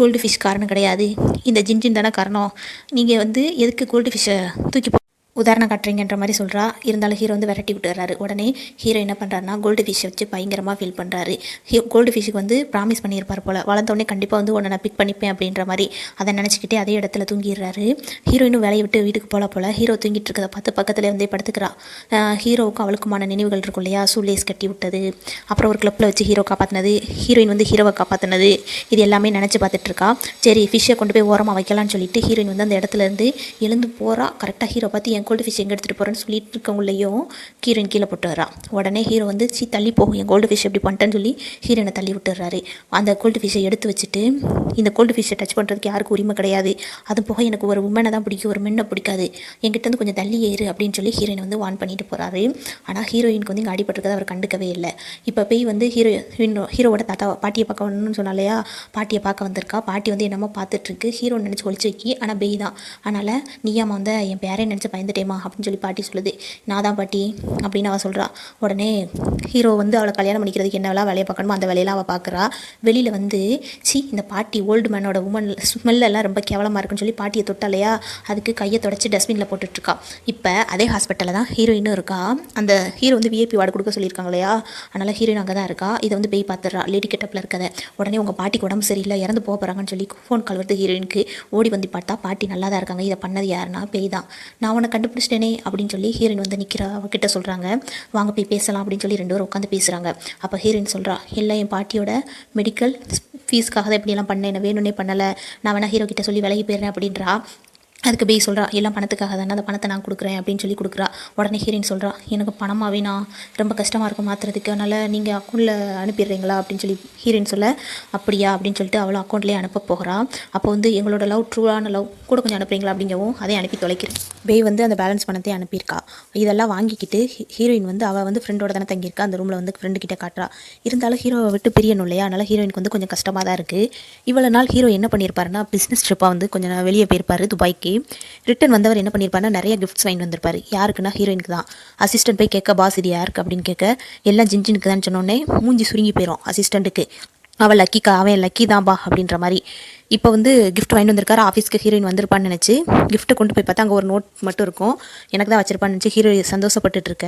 கோல்டு ஃபிஷ் காரணம் கிடையாது, இந்த ஜின்ஜின் தானே காரணம், நீங்கள் வந்து எதுக்கு கோல்டு ஃபிஷ்ஷை தூக்கி உதாரணம் காட்டுறீங்கன்ற மாதிரி சொல்கிறா. இருந்தாலும் ஹீரோ வந்து விரட்டி விட்டுறாரு. உடனே ஹீரோ என்ன பண்ணுறாருனா கோல்டு ஃபிஷ்ஷை வச்சு பயங்கரமாக ஃபீல் பண்ணுறாரு. கோல்டு ஃபிஷ்ஷுக்கு வந்து ப்ராமிஸ் பண்ணியிருப்பார் போல், வளர்ந்தோடனே கண்டிப்பாக வந்து உன்னை நான் பிக் பண்ணிப்பேன் அப்படின்ற மாதிரி. அதை நினச்சிக்கிட்டே அதே இடத்துல தூங்கிடுறாரு. ஹீரோயினும் வேலையை விட்டு வீட்டுக்கு போல ஹீரோ தூங்கிட்டு இருக்கிறத பார்த்து பக்கத்தில் வந்து படுத்துக்கிறா. ஹீரோவுக்கும் அவளுக்குமான நினைவுகள் இருக்கும் இல்லையா, சூலேஸ் கட்டி விட்டது, அப்புறம் ஒரு கிளப்பில் வச்சு ஹீரோ காப்பாற்றினது, ஹீரோயின் வந்து ஹீரோவை காப்பாற்றினது, இது எல்லாமே நினச்சி பார்த்துட்ருக்கா. சரி ஃபிஷ்ஷை கொண்டு போய் ஓரமாக வைக்கலான்னு சொல்லிட்டு ஹீரோயின் வந்து அந்த இடத்துலேருந்து எழுந்து போகிறா. கரெக்டாக ஹீரோ பார்த்து கோல்டு ஃபிஷ் எங்கே எடுத்துகிட்டு போகிறேன்னு சொல்லிட்டு இருக்கவங்களையும் ஹீரோயின் கீழே போட்டு வரா. உடனே ஹீரோ வந்து தள்ளி போகும், என் கோல்டு ஃபிஷ் எப்படி பண்ணிட்டேன்னு சொல்லி ஹீரோயினை தள்ளி விட்டுறாரு. அந்த கோல்டு ஃபிஷ்ஷை எடுத்து வச்சுட்டு இந்த கோல்டு ஃபிஷ்ஷை டச் பண்ணுறதுக்கு யாருக்கும் உரிமை கிடையாது, அது போக எனக்கு ஒரு உமனை தான் பிடிக்கும், ஒரு மென்னை பிடிக்காது, என்கிட்ட வந்து கொஞ்சம் தள்ளி ஏறு அப்படின்னு சொல்லி ஹீரோயின் வந்து வான் பண்ணிட்டு போகிறாரு. ஆனால் ஹீரோயினுக்கு வந்து இங்கே அடிபட்டிருக்கதை அவர் கண்டுக்கவே இல்லை. இப்போ போய் வந்து ஹீரோவோட தாத்தா பாட்டியை பார்க்க வரணும்னு சொன்னாலையா, பாட்டியை பார்க்க வந்திருக்கா. பாட்டி வந்து என்னமோ பார்த்துட்ருக்கு. ஹீரோ நினச்சி ஒழிச்சு வைக்கி, ஆனால் பேய் தான். அதனால் நீயாமா வந்து என் பேரே நினச்சி பயந்துட்டேமா அப்படின்னு சொல்லி பாட்டி சொல்லுது. நான் தான் பாட்டி அப்படின்னு அவள் சொல்கிறா. உடனே ஹீரோ வந்து அவளை கல்யாணம் பண்ணிக்கிறதுக்கு என்னவெல்லாம் வேலையை பார்க்கணுமோ அந்த வேலையெல்லாம் அவள் பார்க்குறா. வெளியில் வந்து இந்த பாட்டி ஓல்டு மேனோட உமன் ஸ்மெல்லெல்லாம் ரொம்ப கேவலமாக இருக்குன்னு சொல்லி பாட்டியை தொட்டாலையா, அதுக்கு கையை தொடச்சி டஸ்ட்பினில் போட்டுட்ருக்கா. இப்போ அதே ஹாஸ்பிட்டலில் தான் ஹீரோயினும் இருக்கா. அந்த ஹீரோ வந்து விஐபி வார்டு கொடுக்க சொல்லியிருக்காங்க இல்லையா, அதனால் ஹீரோயின் அங்கே தான் இருக்கா. இதை வந்து பேய் பார்த்துட்றா, லேடி கெட்டப்பில் இருக்கதை. உடனே உங்கள் பாட்டிக்கு உடம்பு சரியில்லை, இறந்து போகிறாங்கன்னு சொல்லி ஃபோன் கால் வருது ஹீரோயினுக்கு. ஓடி வந்து பார்த்தா பாட்டி நல்லா தான் இருக்காங்க. இதை பண்ணது யாருன்னா பேய் தான். நான் உன்னை கண்டுபிடிச்சிட்டேனே அப்படின்னு சொல்லி ஹீரோயின் வந்து நிற்கிறா. அவகிட்ட சொல்கிறாங்க வாங்க போய் பேசலாம் அப்படின்னு சொல்லி 2 பேரும் உட்காந்து பேசுகிறாங்க. அப்போ ஹீரோயின் சொல்கிறா இல்லை என் பாட்டியோட மெடிக்கல் ஃபீஸ்க்காக தான் இப்படியெல்லாம் பண்ணேன், என்ன வேணும்னே பண்ணலை, நான் வேணா ஹீரோ கிட்ட சொல்லி விலகி போயிடுறேன் அப்படின்றா. அதுக்கு பேய் சொல்கிறா எல்லாம் பணத்துக்காக தானே, அந்த பணத்தை நான் கொடுக்குறேன் அப்படின்னு சொல்லி கொடுக்குறா. உடனே ஹீரோயின் சொல்கிறா எனக்கு பணமாகவே நான் ரொம்ப கஷ்டமாக இருக்கும் மாற்றுறதுக்கு, அதனால் நீங்கள் அக்கௌண்ட்டில் அனுப்பிடுறீங்களா அப்படின்னு சொல்லி ஹீரோயின் சொல்ல, அப்படியா அப்படின்னு சொல்லிட்டு அவளும் அக்கௌண்ட்லேயே அனுப்ப போகிறா. அப்போ வந்து எங்களோட லவ் ட்ரூவான லவ் கூட கொஞ்சம் அனுப்புறீங்களா அப்படிங்கவும் அதையும் அனுப்பி தொலைக்கிறேன். பேய் வந்து அந்த பேலன்ஸ் பணத்தை அனுப்பியிருக்கா. இதெல்லாம் வாங்கிக்கிட்டு ஹீரோயின் வந்து அவள் வந்து ஃப்ரெண்டோட தானே தங்கியிருக்கா, அந்த ரூமில் வந்து ஃப்ரெண்டு கிட்ட காட்டுறா. இருந்தாலும் ஹீரோவை விட்டு பிரியணும் இல்லையா, அதனால் ஹீரோயினுக்கு வந்து கொஞ்சம் கஷ்டமாக தான் இருக்குது. இவ்வளோ நாள் ஹீரோ என்ன பண்ணியிருப்பாருன்னா பிஸ்னஸ் ட்ரிப்பாக வந்து கொஞ்சம் வெளியே போயிருப்பார் துபாய்க்கு. ரிட்டன் வந்தவர் என்ன பண்ணியிருப்பாருன்னா நிறைய கிஃப்ட்ஸ் வாங்கி வந்திருப்பாரு. யாருக்குன்னா ஹீரோயினுக்கு தான். அசிஸ்டன்ட் போய் கேட்க பாஸ் இது யாருக்கு அப்படின்னு கேட்க எல்லாம் ஜின்ஜினுக்கு தான் சொன்னோடனே மூஞ்சி சுருங்கி போயிடும் அசிஸ்டண்ட்டுக்கு. அவள் லக்கிக்கா, அவன் லக்கி தான்பா அப்படின்ற மாதிரி. இப்போ வந்து கிஃப்ட் வாங்கிட்டு வந்திருக்காரு. ஆஃபீஸ்க்கு ஹீரோயின் வந்திருப்பான்னு நினச்சி கிஃப்ட்டை கொண்டு போய் பார்த்தா அங்கே ஒரு நோட் மட்டும் இருக்கும். எனக்கு தான் வச்சிருப்பான்னு நினச்சி ஹீரோ சந்தோஷப்பட்டுட்டு இருக்க.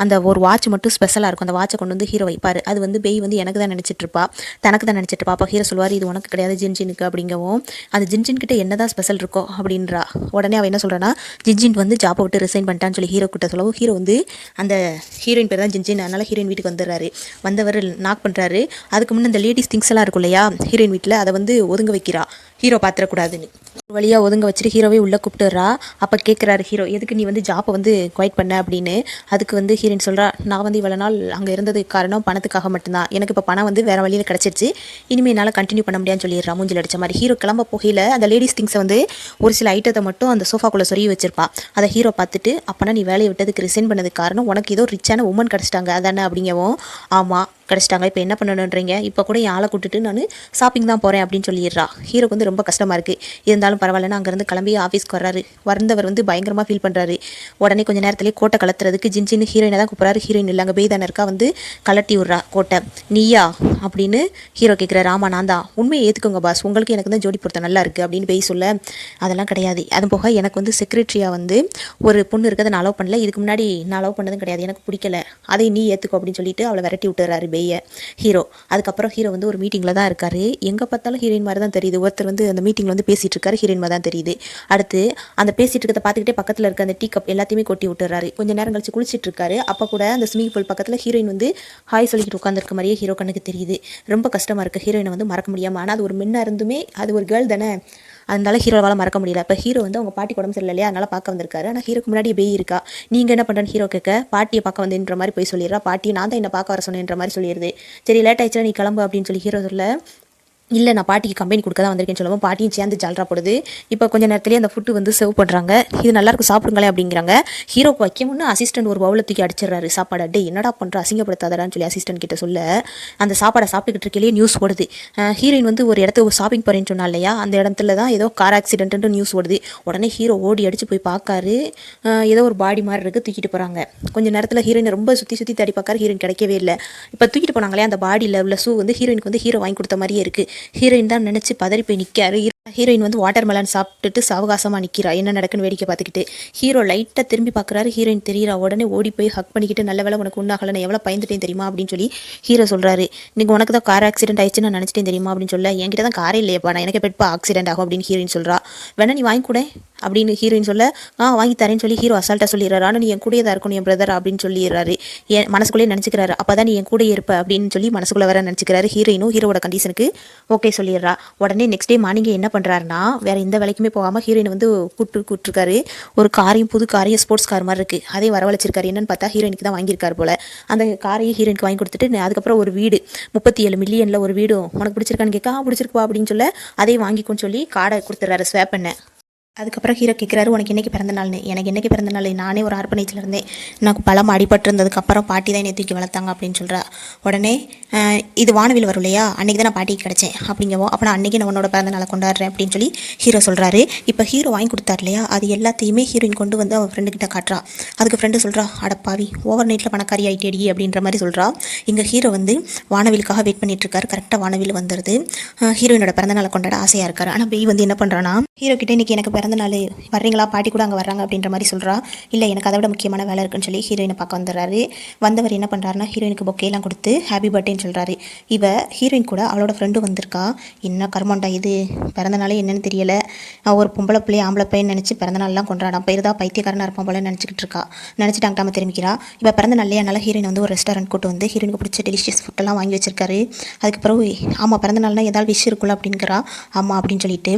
அந்த ஒரு வாட்ச் மட்டும் ஸ்பெஷலாக இருக்கும். அந்த வாட்சை கொண்டு வந்து ஹீரோ வைப்பார். அது வந்து பேய் வந்து எனக்கு தான் நினச்சிட்ருப்பா, தனக்கு தான் நினச்சிட்ருப்பா. அப்போ ஹீரோ சொல்லுவார் இது உனக்கு கிடையாது ஜின்ஜினுக்கு அப்படிங்கவும், அது ஜின்ஜின்கிட்ட என்ன தான் ஸ்பெஷல் இருக்கோ அப்படின்றா. உடனே அவள் என்ன சொல்கிறான்னா ஜின்ஜின் வந்து ஜாப்பை விட்டு ரிசைன் பண்ணிட்டான்னு சொல்லி ஹீரோ கிட்ட சொல்லவும், ஹீரோ வந்து அந்த ஹீரோயின் பேர் தான் ஜின்ஜின், அதனால் ஹீரோயின் வீட்டுக்கு வந்துடுறாரு. வந்தவர் நாக் பண்ணுறாரு. அதுக்கு முன்னே இந்த லேடிஸ் திங்ஸ் எல்லாம் இருக்கும் இல்லையா ஹீரோயின் வீட்டில், அதை வந்து ஒதுங்க வைக்கிறா ஹீரோ பார்த்துடக்கூடாதுன்னு. ஒரு வழியாக ஒதுங்க வச்சுட்டு ஹீரோவே உள்ளே கூப்பிட்டுறா. அப்போ கேட்குறாரு ஹீரோ எதுக்கு நீ வந்து ஜாப்பை வந்து குவைட் பண்ண அப்படின்னு. அதுக்கு வந்து ஹீரோயின் சொல்கிறா நான் வந்து இவ்வளோ நாள் அங்கே இருந்ததுக்கு காரணம் பணத்துக்காக மட்டும்தான், எனக்கு இப்போ பணம் வந்து வேறு வழியில் கிடச்சிருச்சு, இனிமேல் என்னால் கண்டினியூ பண்ண முடியாதுன்னு சொல்லிடுறா மூஞ்சில் அடித்த மாதிரி. ஹீரோ கிளம்ப போகையில் அந்த லேடிஸ் திங்ஸை வந்து ஒரு சில ஐட்டத்தை மட்டும் அந்த சோஃபாக்குள்ளே சொருகி வச்சிருப்பா. அதை ஹீரோ பார்த்துட்டு அப்போனா நீ வேலையை விட்டதுக்கு ரிசைன் பண்ணதுக்கு காரணம் உனக்கு ஏதோ ரிச்சான உமன் கிடச்சிட்டாங்க அதானே அப்படிங்கவும், ஆமாம் கிடச்சிட்டாங்க, இப்போ என்ன பண்ணணுன்றீங்க, இப்போ கூட என் ஆளை கூட்டுட்டு நான் ஷாப்பிங் தான் போகிறேன் அப்படின்னு சொல்லிடுறா. ஹீரோக்கு வந்து ரொம்ப கஷ்டமாக இருக்குது. இருந்தாலும் பரவாயில்லன்னு அங்கேருந்து கிளம்பி ஆஃபீஸ்க்கு வர்றாரு. வந்தவர் வந்து பயங்கரமாக ஃபீல் பண்ணுறாரு. உடனே கொஞ்சம் நேரத்துலேயே கோட்டை கலத்துறதுக்கு ஜின்ஜின்னு ஹீரோயினை தான் கூப்பிட்றாரு. ஹீரோயின் இல்லை அங்கே பேய் தானே இருக்கா, வந்து கலட்டி விட்றா கோட்டை. நீயா அப்படின்னு ஹீரோ கேட்குறாரு. ஆமாம் நான் தான். உண்மையை ஏற்றுக்கோங்க பாஸ், உங்களுக்கு எனக்கு தான் ஜோடி பொருத்தம் நல்லா இருக்குது அப்படின்னு பேய் சொல்ல, அதெல்லாம் கிடையாது, அது போக எனக்கு வந்து செக்ரட்டரியாக வந்து ஒரு பொண்ணு இருக்கிறத நான் அலோவ் பண்ணல, இதுக்கு முன்னாடி நான் அலோவ் பண்ணதும் கிடையாது, எனக்கு பிடிக்கல, அதை நீ ஏற்றுக்கோ அப்படின்னு சொல்லிட்டு அவளை விரட்டி விட்டுறாரு ஹீரோ. அதுக்கப்புறம் ஹீரோ வந்து ஒரு மீட்டிங்கில் தான் இருக்காரு. எங்கே பார்த்தாலும் ஹீரோயின் மாதிரி தான் தெரியுது. ஒருத்தர் வந்து அந்த மீட்டிங்கில் வந்து பேசிகிட்டு இருக்காரு, ஹீரோயின் மாதிரி தான் தெரியுது. அடுத்து அந்த பேசிகிட்டு இருக்கிறத பார்த்துக்கிட்டே பக்கத்தில் இருக்க அந்த டீ கப் எல்லாத்தையுமே கொட்டி விட்டுறாரு. கொஞ்சம் நேரம் கழிச்சு குளிச்சிட்டு இருக்காரு. அப்போ கூட அந்த ஸ்விமிங் பூல் பக்கத்தில் ஹீரோயின் வந்து ஹாய் சொல்லிக்கிட்டு உட்காந்துருக்க மாதிரியே ஹீரோ கண்ணுக்கு தெரியுது. ரொம்ப கஷ்டமாக இருக்குது ஹீரோயினை வந்து மறக்க முடியாமல். ஆனால் அது ஒரு மென்னாக இருந்துமே அது ஒரு கேர்ள் தானே, அதனால ஹீரோவால் மறக்க முடியல. இப்போ ஹீரோ வந்து அவங்க பாட்டி உடம்பு சரியில்லை இல்லையா, அதனால் பார்க்க வந்திருக்காரு. ஆனால் ஹீரோக்கு முன்னாடி பேய் இருக்கா. நீங்கள் என்ன பண்ணுறேன்னு ஹீரோ கேட்க பாட்டியை பார்க்க வந்துன்ற மாதிரி போய் சொல்லிடுறா. பாட்டி நான் தான் என்ன பார்க்க வர சொன்னேன்ற மாதிரி சொல்லிடுது. சரி லேட் ஆயிடுச்சுன்னா நீ கிளம்பு அப்படின்னு சொல்லி ஹீரோ சொல்ல, இல்லை நான் பாட்டிக்கு கம்பெனி கொடுக்க தான் வந்திருக்கேன்னு சொல்லுவோம். பாட்டியும் சேர்ந்து ஜால்ரா போடுது. இப்போ கொஞ்சம் நேரத்துலேயே அந்த ஃபுட்டு வந்து சர்வ் பண்ணுறாங்க. இது நல்லாயிருக்கு சாப்பிடுங்களே அப்படிங்கிறாங்க. ஹீரோக்கு வைக்கமுன்னு அசிஸ்டன்ட் ஒரு பவுலை தூக்கி அடிச்சிடறாரு சாப்பாடு. டே என்னடா பண்ணுற அசிங்கப்படுத்தாதான்னு சொல்லி அசிஸ்டன்ட் கிட்ட சொல்ல, அந்த சாப்பாடை சாப்பிட்டுக்கிட்டு இருக்கையிலே நியூஸ் ஓடுது. ஹீரோயின் வந்து ஒரு இடத்துக்கு ஷாப்பிங் போகிறேன்னு சொன்னா இல்லையா, அந்த இடத்துல தான் ஏதோ கார் ஆக்சிடென்ட்டு நியூஸ் ஓடுது. உடனே ஹீரோ ஓடி அடித்து போய் பார்க்காரு. ஏதோ ஒரு பாடி மாதிரி இருக்குது, தூக்கிட்டு போகிறாங்க. கொஞ்சம் நேரத்தில் ஹீரோயினை ரொம்ப சுற்றி தேடி பார்க்காரு, ஹீரோயின் கிடைக்கவே இல்லை. இப்போ தூக்கிட்டு போனாங்களே அந்த பாடியில் உள்ள ஷூ வந்து ஹீரோயினுக்கு வந்து ஹீரோ வாங்கி கொடுத்த மாதிரியே இருக்குது. ஹீரோயின் தான் நினச்சி பதறி போய் நிற்காரு. ஹீரோயின் வந்து வாட்டர் மெலன் சாப்பிட்டுட்டு சாவகாசமாக நிற்கிறா, என்ன நடக்குன்னு வேடிக்கை பார்த்துக்கிட்டு. ஹீரோ லைட்டாக திரும்பி பார்க்குறாரு, ஹீரோயின் தெரியுறா. உடனே ஓடி போய் ஹக் பண்ணிக்கிட்டு நல்ல வேலை உனக்கு ஒன்றாகலை, நான் எவ்வளோ பயந்துட்டேன் தெரியுமா அப்படின்னு சொல்லி ஹீரோ சொல்கிறாரு. நீங்கள் உனக்கு தான் கார் ஆக்சிடென்ட் ஆயிடுச்சு நான் நினச்சிட்டேன் தெரியுமா அப்படின்னு சொல்ல, என்கிட்ட தான் காரே இல்லையப்பா, நான் எனக்கு பெட்பா ஆக்சிடென்ட் ஆகும் அப்படின்னு ஹீரோயின் சொல்கிறா. வேணா நீ வாங்கி கூட அப்படின்னு ஹீரோயின் சொல்ல, வாங்கி தரேன்னு சொல்லி ஹீரோ அசால்ட்டாக சொல்லிடுறாரு. ஆனால் நீ என் கூடயே தான் இருக்கணும் என் பிரதர் அப்படின்னு சொல்லிடுறாரு. என் மனசுக்குள்ளேயே நினச்சிக்கிறாரு. அப்போ தான் நீ என் கூட இருப்ப அப்படின்னு சொல்லி மனசுக்குள்ளே வர நினச்சிக்கிறாரு. ஹீரோயினும் ஹீரோட கண்டிஷனுக்கு ஓகே சொல்லிடுறா. உடனே நெக்ஸ்ட் டே மார்னிங் என்ன பண்ணுறாருன்னா, வேறு எந்த வேலைக்குமே போகாமல் ஹீரோயின் வந்து கூப்பிட்டுருக்காரு. ஒரு காரையும் புது காரையும் ஸ்போர்ட்ஸ் கார் மாதிரி இருக்குது, அதே வரவழைச்சிருக்காரு. என்னன்னு பார்த்தா ஹீரோயினுக்கு தான் வாங்கியிருக்காரு போல். அந்த காரையும் ஹீரோயினுக்கு வாங்கி கொடுத்துட்டு அதுக்கப்புறம் ஒரு வீடு 37 மில்லியனில் ஒரு வீடும் உனக்கு பிடிச்சிருக்கான்னு கேட்க, பிடிச்சிருக்குவா அப்படின்னு சொல்ல அதே வாங்கிக்கோன்னு சொல்லி கார்டை கொடுத்துட்றாரு ஸ்வாப் பண்ண. அதுக்கப்புறம் ஹீரோ கேட்குறாரு உனக்கு இன்றைக்கி பிறந்த நாள்னு. எனக்கு இன்றைக்கி பிறந்த நாள், நானே ஒரு ஆர்பனேஜில் இருந்தேன், எனக்கு பலம் அடிபட்டிருந்ததுக்கப்புறம் பாட்டி தான் என்னை தூக்கி வளர்த்தாங்க அப்படின்னு சொல்கிறா. உடனே இது வானவில் வரும் இல்லையா, அன்றைக்கி தான் நான் பாட்டிக்கு கிடச்சேன் அப்படிங்கவும், அப்போ நான் அன்றைக்கி நான் உன்னோட பிறந்த நாளை கொண்டாடுறேன் அப்படின்னு சொல்லி ஹீரோ சொல்கிறாரு. இப்போ ஹீரோ வாங்கி கொடுத்தாரு இல்லையா, அது எல்லாத்தையுமே ஹீரோயின் கொண்டு வந்து அவன் ஃப்ரெண்டுக்கிட்ட காட்டுறா. அதுக்கு ஃப்ரெண்டு சொல்கிறா, அடப்பாவி ஓவர் நைட்டில் பணக்காரி ஆகிட்டேடி அப்படின்ற மாதிரி சொல்கிறா. இங்கே ஹீரோ வந்து வானவிலுக்காக வெயிட் பண்ணிட்டுருக்காரு. கரெக்டாக வானவில் வந்துடுது. ஹீரோயினோட பிறந்த நாளை கொண்டாட ஆசையாக இருக்காரு. ஆனால் பேய் வந்து என்ன பண்ணுறான்னா, ஹீரோ கிட்டே இன்றைக்கி எனக்கு பிறந்த நாள் வர்றீங்களா, பாட்டி கூட அங்கே வர்றாங்க அப்படின்ற மாதிரி சொல்கிறா. இல்லை எனக்கு அதை விட முக்கியமான வேலை இருக்குன்னு சொல்லி ஹீரோயினை பார்க்க வந்துடுறாரு. வந்தவர் என்ன பண்ணுறாருன்னா ஹீரோயினுக்கு பொக்கேலாம் கொடுத்து ஹாப்பி பர்த்டேன்னு சொல்கிறாரு. ஹீரோயின் கூட அவளோட ஃப்ரெண்டு வந்திருக்கா. என்ன கர்மாண்டா இது, பிறந்த நாளே என்னன்னு தெரியலை, ஒரு பொம்பளை பிள்ளை ஆம்பளை பையன் நினச்சி பிறந்த நாள்லாம் கொண்டாடான், பேர் தான் பைத்தியக்காரனாக இருப்பான் போல நினச்சிக்கிட்டு இருக்கா. நினச்சிட்டாங்கட்டாம திரும்பிக்கிறா. இப்போ பிறந்த நாள்லேயே அதனால் ஹீரோயின் வந்து ஒரு ரெஸ்டாரண்ட் கூட்டு வந்து ஹீரோயினுக்கு பிடிச்ச டெலிஷியஸ் ஃபுட்டெல்லாம் வாங்கி வச்சிருக்காரு. அதுக்கப்புறம் ஆமாம் பிறந்த நாள்னா ஏதாவது விஷ் இருக்குல்ல அப்படிங்கிறா. ஆமாம் அப்படின்னு சொல்லிட்டு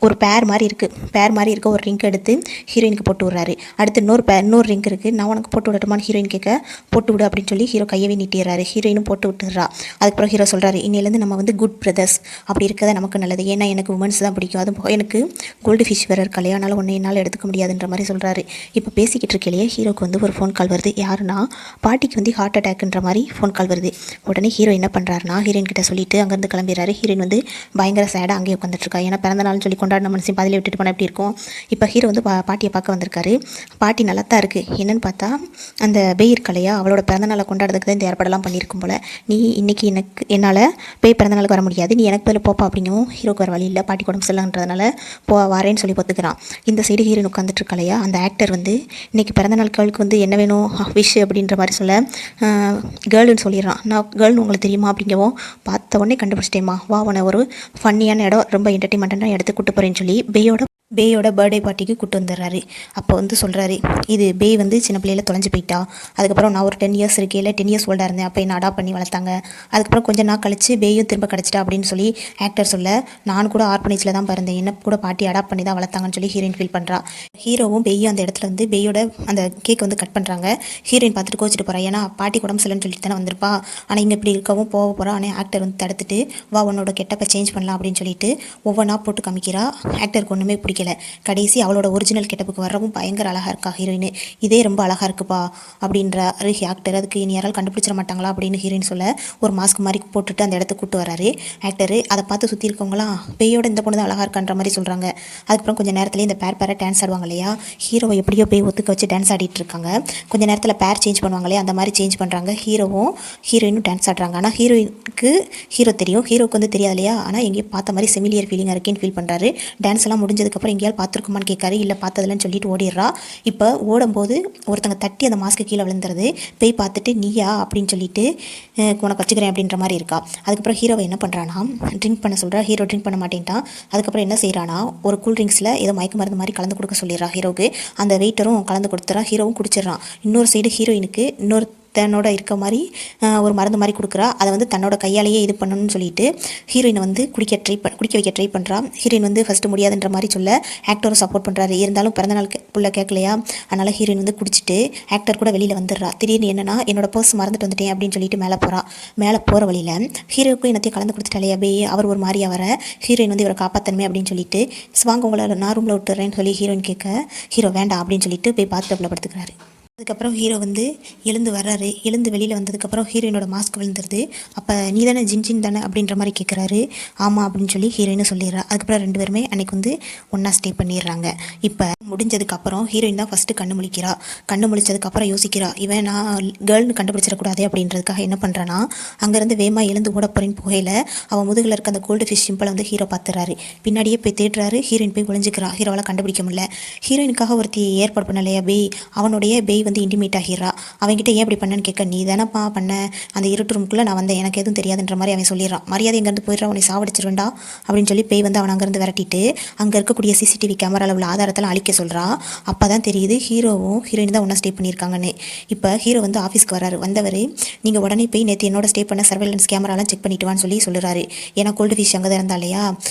ஒரு பேர் மாதிரி பேர் மாதிரி இருக்க ஒரு ரிங்க் எடுத்து ஹீரோயினுக்கு போட்டு விட்றாரு. அடுத்து இன்னொரு ரிங்க் இருக்குது, நான் உனக்கு போட்டு விடட்டுமான்னு ஹீரோயின் கேட்க போட்டு விடு அப்படின்னு சொல்லி ஹீரோ கையவே நீட்டிடுறாரு. ஹீரோயினும் போட்டு விட்டுறா. அதுக்கப்புறம் ஹீரோ சொல்கிறாரு, இன்னிலேருந்து நம்ம வந்து குட் பிரதர்ஸ், அப்படி இருக்கதா நமக்கு நல்லது. ஏன்னா எனக்கு உமன்ஸ் தான் பிடிக்கும், அதுவும் எனக்கு கோல்டு ஃபிஷ் வேறு இருக்கா இல்லையா, அதனால் ஒன்று என்னால் எடுத்துக்க முடியாதுன்ற மாதிரி சொல்கிறாரு. இப்போ பேசிக்கிட்டு இருக்கையிலேயே ஹீரோக்கு வந்து ஒரு ஃபோன் கால் வருது. யாருன்னா பாட்டிக்கு வந்து ஹார்ட் அட்டாக்ன்ற மாதிரி ஃபோன் கால் வருது. உடனே ஹீரோ என்ன பண்ணுறாருனா ஹீரோயின் கிட்ட சொல்லிட்டு அங்கேருந்து கிளம்பிடுறாரு. ஹீரோயின் வந்து பயங்கர சேடாக அங்கேயே உட்காந்துட்ருக்கா. ஏன்னா பிறந்த நாள்னு சொல்லி கொண்டாடின மனசையும் பாதியில் விட்டுட்டு போனால் எப்படி இருக்கும். இப்போ ஹீரோ வந்து பாட்டியை பார்க்க வந்திருக்காரு. பாட்டி நல்லா தான் இருக்குது. என்னென்னு பார்த்தா அந்த பேய் இருக்கலையா, அவளோட பிறந்தநாளை கொண்டாடுறதுக்கு தான் இந்த ஏற்பாடெல்லாம் பண்ணியிருக்கும் போல். நீ இன்றைக்கி என்னால் பேய் பிறந்தநாளுக்கு வர முடியாது, நீ எனக்கு பதில் போப்பா அப்படிங்கவும் ஹீரோக்கு வர வழி இல்லை, பாட்டி உடம்பு சரியில்லைன்றதுனால வரேன்னு சொல்லி பார்த்துக்கிறான். இந்த சைடு ஹீரோயின் உட்காந்துட்டு இருக்கலையா, அந்த ஆக்டர் வந்து இன்றைக்கி பிறந்தநாள் கேர்ளுக்கு வந்து என்ன வேணும் விஷ் அப்படின்ற மாதிரி சொல்ல கேர்ளுன்னு சொல்லிடுறான். நான் கேர்ள்னு உங்களுக்கு தெரியுமா அப்படிங்கவும் பார்த்த உடனே கண்டுபிடிச்சிட்டேம்மா, வா உன ஒரு ஃபன்னியான இடம் ரொம்ப என்டர்டைன்மெண்ட்டான இடத்துக்கு கூட்டு போகிறேன்னு சொல்லி பேயோட பர்த்டே பார்ட்டிக்கு கூட்டு வந்துடுறாரு. அப்போ வந்து சொல்கிறாரு, இது பேய் வந்து சின்ன பிள்ளையில தொலைஞ்சு போயிட்டா. அதுக்கப்புறம் நான் ஒரு 10 இயர்ஸ் இருக்கையில் 10 இயர்ஸ் ஓல்டாக இருந்தேன், அப்போ என்ன அடாப்ட் பண்ணி வளர்த்தாங்க. அதுக்கப்புறம் கொஞ்சம் நாள் கழிச்சு பேயும் திரும்ப கிடச்சிட்டா அப்படின்னு சொல்லி ஆக்டர் சொல்ல, நான் கூட ஆர்பனேஜில் தான் பிறந்தேன், என்ன கூட பாட்டி அடாப்ட் பண்ணி தான் வளர்த்தாங்கன்னு சொல்லி ஹீரோயின் ஃபீல் பண்ணுறா. ஹீரோவும் பேயும் அந்த இடத்துல வந்து பேயோட அந்த கேக் வந்து கட் பண்ணுறாங்க. ஹீரோயின் பார்த்துட்டு கோச்சிட்டு போகிறா. ஏன்னா பாட்டி உடம்பு சரியில்லைன்னு சொல்லிட்டு தானே வந்திருப்பா. ஆனால் இங்கே இப்படி இருக்கவும் போக போகிறா. ஆனால் ஆக்டர் வந்து தடுத்துட்டு, வா உன்னோட கெட்டப்பை சேஞ்ச் பண்ணலாம் அப்படின்னு சொல்லிட்டு ஒவ்வொன்றா போட்டு காமிக்கிறா. ஆக்டருக்கு ஒன்றுமே பிடிக்கல. கடைசி அவளோட ஒரிஜினல் கெட்டப்புக்கு வரவும் பயங்கர அழகாக இருக்கா ஹீரோயின். இதே ரொம்ப அழகாக இருக்குப்பா அப்படின்ற ஆக்டர். அதுக்கு இனி யாராலும் கண்டுபிடிச்சிட மாட்டாங்களா அப்படின்னு ஹீரோயின் சொல்ல, ஒரு மாஸ்க் மாதிரி போட்டுட்டு அந்த இடத்துக்கு கூட்டு வராரு ஆக்டர். அதை பார்த்து சுற்றி இருக்கவங்களாம் பேயோட இந்த பொண்ணு தான் அழகாக இருக்கான்ற மாதிரி சொல்கிறாங்க. அதுக்கப்புறம் கொஞ்சம் நேரத்துலேயே இந்த பேரை டான்ஸ் ஆடுவாங்க இல்லையா, ஹீரோவை எப்படியோ போய் ஒத்துக்க வச்சு டான்ஸ் ஆடிட்டு இருக்காங்க. கொஞ்சம் நேரத்தில் பேர் சேஞ்ச் பண்ணுவாங்க இல்லையா, அந்த மாதிரி சேஞ்ச் பண்ணுறாங்க. ஹீரோயினும் டான்ஸ் ஆடுறாங்க. ஆனால் ஹீரோ தெரியும், ஹீரோக்கு வந்து தெரியாது இல்லையா. ஆனால் எங்கேயும் பார்த்த மாதிரி செமிலியர் ஃபீலிங்காக இருக்கேன்னு ஃபீல் பண்ணுறாரு. டான்ஸ் எல்லாம் முடிஞ்சதுக்கப்புறம் எங்கேயாவது பார்த்துருக்குமான்னு கேட்காரு. இல்லை பார்த்ததில்லன்னு சொல்லிட்டு ஓடிடுறா. இப்போ ஓடும்போது ஒருத்தங்க தட்டி அந்த மாஸ்க்கு கீழே விழுந்துருது. போய் பார்த்துட்டு நீயா அப்படின்னு சொல்லிட்டு உனக்கு வச்சுக்கிறேன் அப்படின்ற மாதிரி இருக்கா. அதுக்கப்புறம் ஹீரோவை என்ன பண்ணுறானா ட்ரிங்க் பண்ண சொல்கிறா. ஹீரோ ட்ரிங்க் பண்ண மாட்டேன்ட்டான். அதுக்கப்புறம் என்ன செய்கிறானா ஒரு கூல் ட்ரிங்க்ஸில் ஏதோ மயக்க மருந்து மாதிரி கலந்து கொடுக்க சொல்லிடுறா ஹீரோவுக்கு. அந்த வெயிட்டரும் கலந்து கொடுத்துறா. ஹீரோவும் குடிச்சிடறான். இன்னொரு சைடு ஹீரோயினுக்கு தன்னோட இருக்க மாதிரி ஒரு மருந்து மாதிரி கொடுக்குறா. அதை வந்து தன்னோட கையாலேயே இது பண்ணணும்னு சொல்லிட்டு ஹீரோயினை வந்து குடிக்க வைக்க ட்ரை பண்ணுறா. ஹீரோயின் வந்து ஃபஸ்ட்டு முடியாதுன்ற மாதிரி சொல்ல ஆக்டரும் சப்போர்ட் பண்ணுறாரு. இருந்தாலும் பிறந்தநாள் புள்ள கேட்கலையா, அதனால் ஹீரோயின் வந்து குடிச்சிட்டு ஆக்டர் கூட வெளியில் வந்துடுறா. திடீர்னு என்னன்னா என்னோட பர்ஸ் மறந்துட்டு வந்துட்டேன் அப்படின்னு சொல்லிட்டு மேலே போகிற வழியில் ஹீரோவுக்கும் என்னத்தையும் கலந்து கொடுத்துட்டாலே பே. அவர் ஒரு மாதிரியாக வர ஹீரோயின் வந்து இவரை காப்பாற்றணுமே அப்படின்னு சொல்லிட்டு வாங்க உங்களை நான் ரூமில் விட்டுறேன்னு சொல்லி ஹீரோயின் கேட்க ஹீரோ வேண்டாம் அப்படின்னு சொல்லிட்டு போய் பாத்டப்பில் படுத்துக்கிறாரு. அதுக்கப்புறம் ஹீரோ வந்து எழுந்து வர்றாரு. எழுந்து வெளியில் வந்ததுக்கப்புறம் ஹீரோயினோட மாஸ்க் விழுந்துருது. அப்போ நீ தானே ஜின் தானே அப்படின்ற மாதிரி கேட்குறாரு. ஆமாம் அப்படின்னு சொல்லி ஹீரோயினும் சொல்லிடுறா. அதுக்கப்புறம் 2 பேருமே அன்றைக்கி வந்து ஒன்றா ஸ்டே பண்ணிடுறாங்க. இப்போ முடிஞ்சதுக்கப்புறம் ஹீரோயின் தான் ஃபஸ்ட்டு கண்ணு முழிக்கிறா. கண்ணு முழிச்சதுக்கப்புறம் யோசிக்கிறா, இவன் நான் கேர்ள்னு கண்டுபிடிச்சிடக்கூடாது அப்படின்றதுக்காக என்ன பண்ணுறான்னா அங்கேருந்து வேமா எழுந்து ஓட போகிறேன்னு போகையில் அவன் முதுகில் இருக்க அந்த கோல்டு ஃபிஷ் சிம்பிளை வந்து ஹீரோ பார்த்துறாரு. பின்னாடியே போய் தேடுறாரு. ஹீரோயின் போய் ஒளிஞ்சிக்கிறா. ஹீரோவால் கண்டுபிடிக்க முடியல. ஹீரோயினுக்காக ஒருத்தி ஏற்பாடு பண்ணலையா அவனுடைய வந்து இன்டிமேட் ஆகிறா. அவன்கிட்ட ஏன் இப்படி பண்ணேன்னு கேட்க, நீ தானப்பா பண்ண, அந்த இருட்டு ரூமுக்குள்ளே நான் வந்தேன், எனக்கு எதுவும் தெரியாதுன்ற மாதிரி அவன் சொல்லிடுறான். மரியாதை எங்கேருந்து போயிடுறா, உன்னை சாவடிச்சிருவேண்டா அப்படின்னு சொல்லி பேய் வந்து அவன் அங்கேருந்து விரட்டிட்டு அங்கே இருக்கக்கூடிய சிசிடிவி கேமராவில் உள்ள ஆதாரத்தெல்லாம் அழிக்க சொல்கிறா. அப்போ தான் தெரியுது ஹீரோவும் ஹீரோயின் தான் ஒன்றா ஸ்டே பண்ணியிருக்காங்கன்னு. இப்போ ஹீரோ வந்து ஆஃபீஸ்க்கு வராரு. வந்தவர் நீங்கள் உடனே போய் நேற்று என்னோட ஸ்டே பண்ண சர்வேலன்ஸ் கேமராலாம் செக் பண்ணிட்டு வான்னு சொல்லி சொல்லுறாரு. ஏன்னா கோல்டு ஃபிஷ் அங்கே தான் இருந்தா இல்லையா.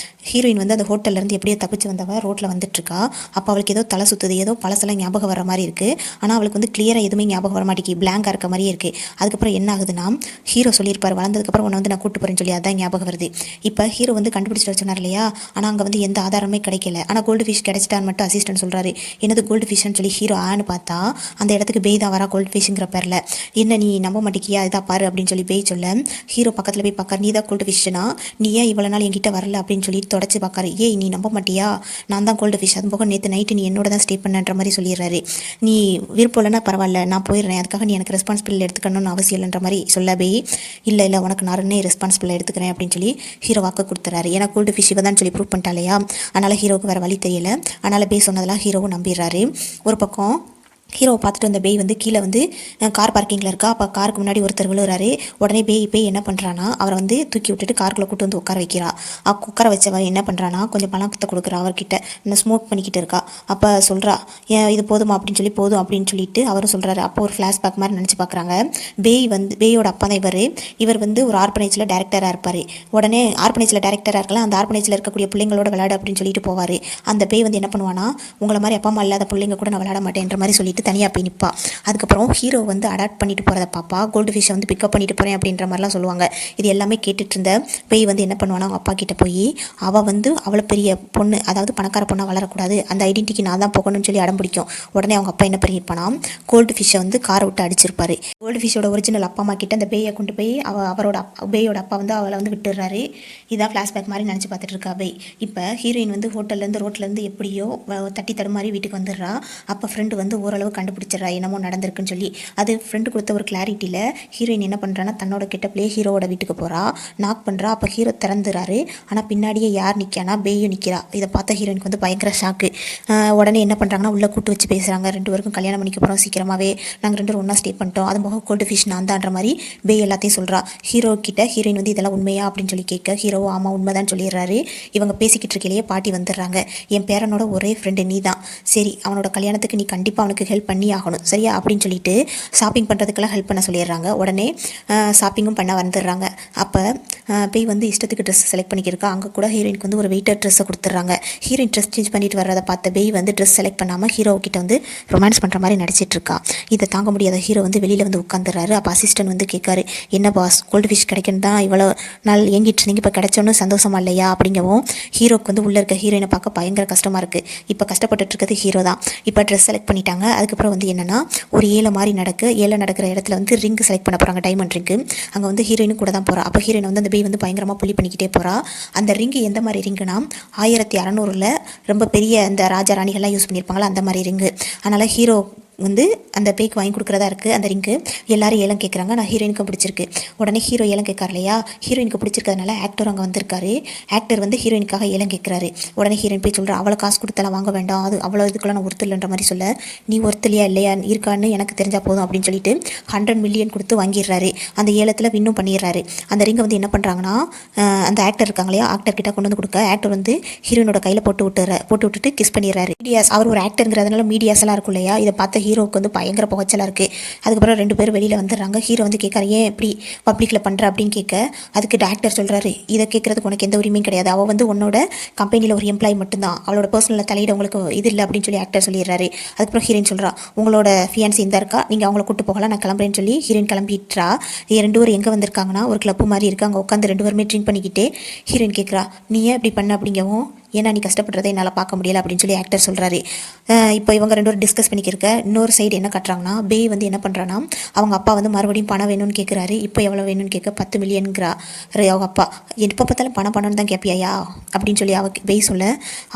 ஹீரோயின் வந்து அந்த ஹோட்டல்லேருந்து எப்படியோ தப்பிச்சு வந்தவ ரோட்டில் வந்துட்டுருக்கா. அப்போ அவளுக்கு ஏதோ தலை சுற்றுது, ஏதோ பழசெல்லாம் ஞாபகம் வர மாதிரி இருக்குது. ஆனால் அவளுக்கு வந்து கிளியராக எதுவுமே ஞாபகம் வர மாட்டேங்குது, பிளாங்காக இருக்க மாதிரியே இருக்குது. அதுக்கப்புறம் என்ன ஆகுதுன்னா ஹீரோ சொல்லியிருப்பார் வளர்ந்ததுக்கப்புறம் உன்னை வந்து நான் கூட்டு போகிறேன்னு சொல்லி, அதான் ஞாபகம் வருது. இப்போ ஹீரோ வந்து கண்டுபிடிச்சிட்டு வச்சுனார் இல்லையா. ஆனால் அங்கே வந்து எந்த ஆதாரமே கிடைக்கல. ஆனால் கோல்டு ஃபிஷ் கிடைச்சிட்டான்னு மட்டும் அசிஸ்டன்ட் சொல்கிறாரு. என்னது கோல்டு ஃபிஷ்ன்னு சொல்லி ஹீரோ ஆன்னு பார்த்தா அந்த இடத்துக்கு பேய் தான் வரா கோல்டு ஃபிஷ்ங்கிற பேரில். என்ன நீ நம்ப மாட்டேங்கியா, இதாக பாரு அப்படின்னு சொல்லி பேய் சொல்ல ஹீரோ பக்கத்தில் போய் பார்க்க, நீ தான் கோல்டு ஃபிஷ்னா, நீ ஏன் இவ்வளோ நாள் என்கிட்ட வரல அப்படின்னு சொல்லி தொடச்சி பார்க்காரு. ஏய் நீ நம்ப மாட்டியா, நான் தான் கோல்டு ஃபிஷ், அது போக நேற்று நைட்டு நீ என்னோட தான் ஸ்டே பண்ணன்ற மாதிரி சொல்லிடுறாரு. நீ விருப்பம் இல்லைன்னா பரவாயில்ல நான் போயிடுறேன், அதுக்காக நீ எனக்கு ரெஸ்பான்சிபிள் எடுத்துக்கணும்னு அவசியம் இல்லைன்ற மாதிரி சொல்லவே இல்லை உனக்கு நானே ரெஸ்பான்சிபிள் எடுத்துக்கிறேன் அப்படின்னு சொல்லி ஹீரோ வாக்கு கொடுத்துறாரு. ஏன்னா கோல்டு ஃபிஷ் இவதான் சொல்லி ப்ரூவ் பண்ணிட்டாலையா. அதனால் ஹீரோவுக்கு வேறு வழி தெரியல. அதனால் பேய் சொன்னதெல்லாம் ஹீரோவும் நம்பிடுறாரு. ஒரு பக்கம் ஹீரோவை பார்த்துட்டு அந்த பேய் வந்து கீழே வந்து கார் பார்க்கிங்கில் இருக்கா. அப்போ காருக்கு முன்னாடி ஒருத்தர் விழுறாரு. உடனே பேய் என்ன பண்ணுறான்னா அவரை வந்து தூக்கி விட்டுட்டு காருக்குள்ளே கூட்டு வந்து உட்கார வைக்கிறா. உட்கார வச்சவ என்ன பண்ணுறான்னா கொஞ்சம் பணத்தை கொடுக்குறா அவர்கிட்ட. இன்னும் ஸ்மோக் பண்ணிக்கிட்டு இருக்கா. அப்போ சொல்கிறா ஏன் இது போதுமா அப்படின்னு சொல்லி போதும் அப்படின்னு சொல்லிட்டு அவரும் சொல்கிறாரு. அப்போ ஒரு ஃப்ளாஷ்பேக் மாதிரி நினச்சி பார்க்குறாங்க. பேயோட அப்பா தான் இவர் வந்து ஒரு ஆர்பனேஜில் டேரக்டராக இருப்பார். உடனே ஆர்பனேஜில் டேரக்டராக இருக்கலாம். அந்த ஆர்பனேஜில் இருக்கக்கூடிய பிள்ளைங்களோட விளையாடு அப்படின்னு சொல்லிட்டு போவார். அந்த பேய் வந்து என்ன பண்ணுவானா உங்களை மாதிரி அப்பா அம்மா இல்லாத பிள்ளைங்க கூட நான் விளையாட மாட்டேன்ற மாதிரி சொல்லிட்டு தனியாக போய் நிற்பா. அதுக்கப்புறம் ஹீரோ வந்து அடாப்ட் பண்ணிட்டு போகிறத பாப்பா. கோல்டு ஃபிஷ்ஷை வந்து பிக்கப் பண்ணிட்டு போகிறேன் அப்படின்ற மாதிரிலாம் சொல்லுவாங்க. இது எல்லாமே கேட்டுட்டு இருந்த பேய் வந்து என்ன பண்ணுவானா அவங்க அப்பா கிட்ட போய் அவள் வந்து அவ்வளோ பெரிய பொண்ணு, அதாவது பணக்கார பொண்ணாக வளரக்கூடாது, அந்த ஐடென்டிட்டிக்கு நான் தான் போகணும்னு சொல்லி அடம் பிடிக்கும். உடனே அவங்க அப்பா என்ன பண்ணியிருப்பானா கோல்டு ஃபிஷ்ஷை வந்து காரை விட்டு அடிச்சிருப்பாரு. கோல்டு ஃபிஷ்ஷோட ஒரிஜினல் அப்பா அம்மா கிட்ட அந்த பேயை கொண்டு போய் அவரோட பேயோட அப்பா வந்து அவளை வந்து விட்டுடுறாரு. இதான் ஃப்ளாஷ்பேக் மாதிரி நினச்சி பார்த்துட்டு இருக்கா பேய். இப்போ ஹீரோயின் வந்து ஹோட்டல்லேருந்து ரோட்லேருந்து எப்படியோ தட்டி தடுமாறி வீட்டுக்கு வந்துடுறா. அப்போ ஃப்ரெண்டு வந்து ஓரளவு கண்டுபிடிச்சிடறா என்னமோ நடந்திருக்குன்னு சொல்லி. அது ஃப்ரெண்டு கொடுத்த ஒரு கிளாரிட்டியில் ஹீரோயின் என்ன பண்ணுறான்னா தன்னோட கெட்டப்லேயே ஹீரோவோட வீட்டுக்கு போகிறா. நாக் பண்ணுறா. அப்போ ஹீரோ திறந்துறாரு. ஆனால் பின்னாடியே யார் நிற்கானா பேயும் நிற்கிறா. இதை பார்த்த ஹீரோயினுக்கு வந்து பயங்கர ஷாக்கு. உடனே என்ன பண்ணுறாங்கன்னா உள்ளே கூட்டு வச்சு பேசுகிறாங்க. 2 பேருக்கும் கல்யாணம் பண்ணிக்க போகிறோம் சீக்கிரமாகவே, நாங்கள் 2 பேரும் ஒன்றா ஸ்டே பண்ணிட்டோம், அது போக கோல்டு ஃபிஷ் நான் தான்ற மாதிரி பேய் எல்லாத்தையும் சொல்கிறா. ஹீரோ கிட்ட ஹீரோயின் வந்து இதெல்லாம் உண்மையா அப்படின்னு சொல்லி கேட்க ஹீரோவோ ஆமாம் உண்மைதான் சொல்லிடுறாரு. இவங்க பேசிக்கிட்டு இருக்கையிலேயே பாட்டி வந்துடுறாங்க. என் பேரனோட ஒரே ஃப்ரெண்டு நீ தான், சரி அவனோட கல்யாணத்துக்கு நீ கண்டிப்பாக அவனுக்கு ஹெல்ப் பண்ணி ஆகணும் சரியா அப்படின்னு சொல்லிட்டு ஷாப்பிங் பண்ணுறதுக்கெல்லாம் ஹெல்ப் பண்ண சொல்லிடுறாங்க. உடனே ஷாப்பிங்கும் பண்ண வந்துடுறாங்க. அப்போ பேய் வந்து இஷ்டத்துக்கு ட்ரெஸ் செலக்ட் பண்ணிக்கிருக்கா. அங்கே கூட ஹீரோயினுக்கு வந்து ஒரு வெயிட்டர் ட்ரெஸ்ஸை கொடுத்துட்றாங்க. ஹீரோயின் ட்ரெஸ் சேஞ்ச் பண்ணிட்டு வர்றதை பார்த்த பேய் வந்து ட்ரெஸ் செலக்ட் பண்ணாமல் ஹீரோ கிட்ட வந்து ரொமான்ஸ் பண்ணுற மாதிரி நடிச்சிட்டு இருக்கா. இதை தாங்க முடியாத ஹீரோ வந்து வெளியில் வந்து உட்காந்துடுறாரு. அப்போ அசிஸ்டன்ட் வந்து கேட்காரு என்ன பாஸ் கோல்டு ஃபிஷ் கிடைக்குன்னு தான் இவ்வளோ நாள் ஏங்கிட்டு இருந்தீங்க, இப்போ கிடைச்சோன்னு சந்தோஷமா இல்லையா அப்படிங்கவும் ஹீரோக்கு வந்து உள்ளே இருக்க ஹீரோயினை பார்க்க பயங்கர கஷ்டமாக இருக்குது. இப்போ கஷ்டப்பட்டுட்டு இருக்கிறது ஹீரோ தான். இப்போ ட்ரெஸ் செலக்ட் பண்ணிட்டாங்க. அதுக்கப்புறம் வந்து என்னென்னா ஒரு ஏழை மாதிரி நடக்கிற இடத்துல வந்து ரிங்கு செலக்ட் பண்ண போகிறாங்க, டைமண்ட் ரிங்கு. அங்கே வந்து ஹீரோயினும் கூட தான் போகிறா. அப்போ ஹீரோயின் வந்து அந்த பேய் வந்து பயங்கரமாக புள்ளி பண்ணிக்கிட்டே போகிறா. அந்த ரிங்கு எந்த மாதிரி ரிங்குனா 1600 ரொம்ப பெரிய அந்த ராஜா ராணிகள்லாம் யூஸ் பண்ணியிருப்பாங்களா அந்த மாதிரி ரிங்கு. அதனால் ஹீரோ வந்து அந்த பேய்க்கு வாங்கி கொடுக்குறதா இருக்குது அந்த ரிங்கு. எல்லாரும் ஏலம் கேட்குறாங்க. நான் ஹீரோயினுக்கும் பிடிச்சிருக்கு. உடனே ஹீரோ ஏலம் கேட்கார் இல்லையா, ஹீரோயினுக்கு பிடிச்சிருக்கிறதுனால ஆக்டர் அங்கே வந்திருக்காரு. ஆக்டர் வந்து ஹீரோயினுக்காக ஏலம் கேட்குறாரு. உடனே ஹீரோயின் போய் சொல்கிறா அவ்வளோ காசு கொடுத்தலாம் வாங்க வேண்டாம், அது அவ்வளோ இதுக்கெல்லாம் நான் ஒருத்தர் மாதிரி சொல்ல, நீ ஒருத்தலையா இல்லையா இருக்கான்னு எனக்கு தெரிஞ்சால் போதும் அப்படின்னு சொல்லிட்டு 100 மில்லியன் கொடுத்து வாங்கிடுறாரு. அந்த ஏலத்தில் வின்னும் பண்ணிடுறாரு. அந்த ரிங்கை வந்து என்ன பண்ணுறாங்கன்னா அந்த ஆக்டர் இருக்காங்க இல்லையா, ஆக்டர் கிட்ட கொண்டு வந்து கொடுக்க ஆக்டர் வந்து ஹீரோயினோட கையில் போட்டு விட்டுட்டு கிஸ் பண்ணிடுறாரு. மீடியாஸ் அவர் ஒரு ஆக்டருங்கிறதுனால மீடியாஸ் எல்லாம் இருக்கும் இல்லையா, இதை பார்த்த ஹீரோவுக்கு வந்து பயங்கர புகைச்சலாக இருக்குது. அதுக்கப்புறம் 2 பேரும் வெளியில் வந்துடுறாங்க. ஹீரோ வந்து கேட்குறாரு ஏன் எப்படி பப்ளிக்கில் பண்ணுற அப்படின்னு கேட்க அதுக்கு டாக்டர் சொல்கிறாரு இதை கேட்குறதுக்கு உனக்கு எந்த உரிமையும் கிடையாது, அவள் வந்து உன்னோட கம்பெனியில் ஒரு எம்ப்ளாயி மட்டும்தான், அவளோட பர்சனலில் தலையிட உங்களுக்கு இது இல்லை அப்படின்னு சொல்லி ஆக்டர் சொல்லிடுறாரு. அதுக்கப்புறம் ஹீரோயின் சொல்கிறா உங்களோட ஃபியான்சி இந்த இருக்கா, நீங்கள் அவங்கள கூட்டு போகலாம், நான் கிளம்புறேன்னு சொல்லி ஹீரோயின் கிளம்பிட்டுறா. 2 பேரும் எங்கே வந்திருக்காங்கன்னா ஒரு கிளப்பு மாதிரி இருக்குது. அங்கே உட்காந்து 2 பேருமே ட்ரிங்க் பண்ணிக்கிட்டே ஹீரோயின் கேட்குறா நீ ஏன் இப்படி பண்ண அப்படிங்கவும் ஏன்னா நீ கஷ்டப்படுறதை என்னால் பார்க்க முடியலை அப்படின்னு சொல்லி ஆக்டர் சொல்கிறாரு. இப்போ இவங்க 2 பேரும் டிஸ்கஸ் பண்ணிக்கிருக்க இன்னொரு சைடு என்ன கட்டுறாங்கன்னா பேய் வந்து என்ன பண்ணுறான்னா அவங்க அப்பா வந்து மறுபடியும் பணம் வேணும்னு கேட்குறாரு. இப்போ எவ்வளோ வேணும்னு கேட்க 10 மில்லியன்கிறா. அவங்க அப்பா எப்போ பார்த்தாலும் பணம்னு தான் கேட்பியா அப்படின்னு சொல்லி பேய் சொல்ல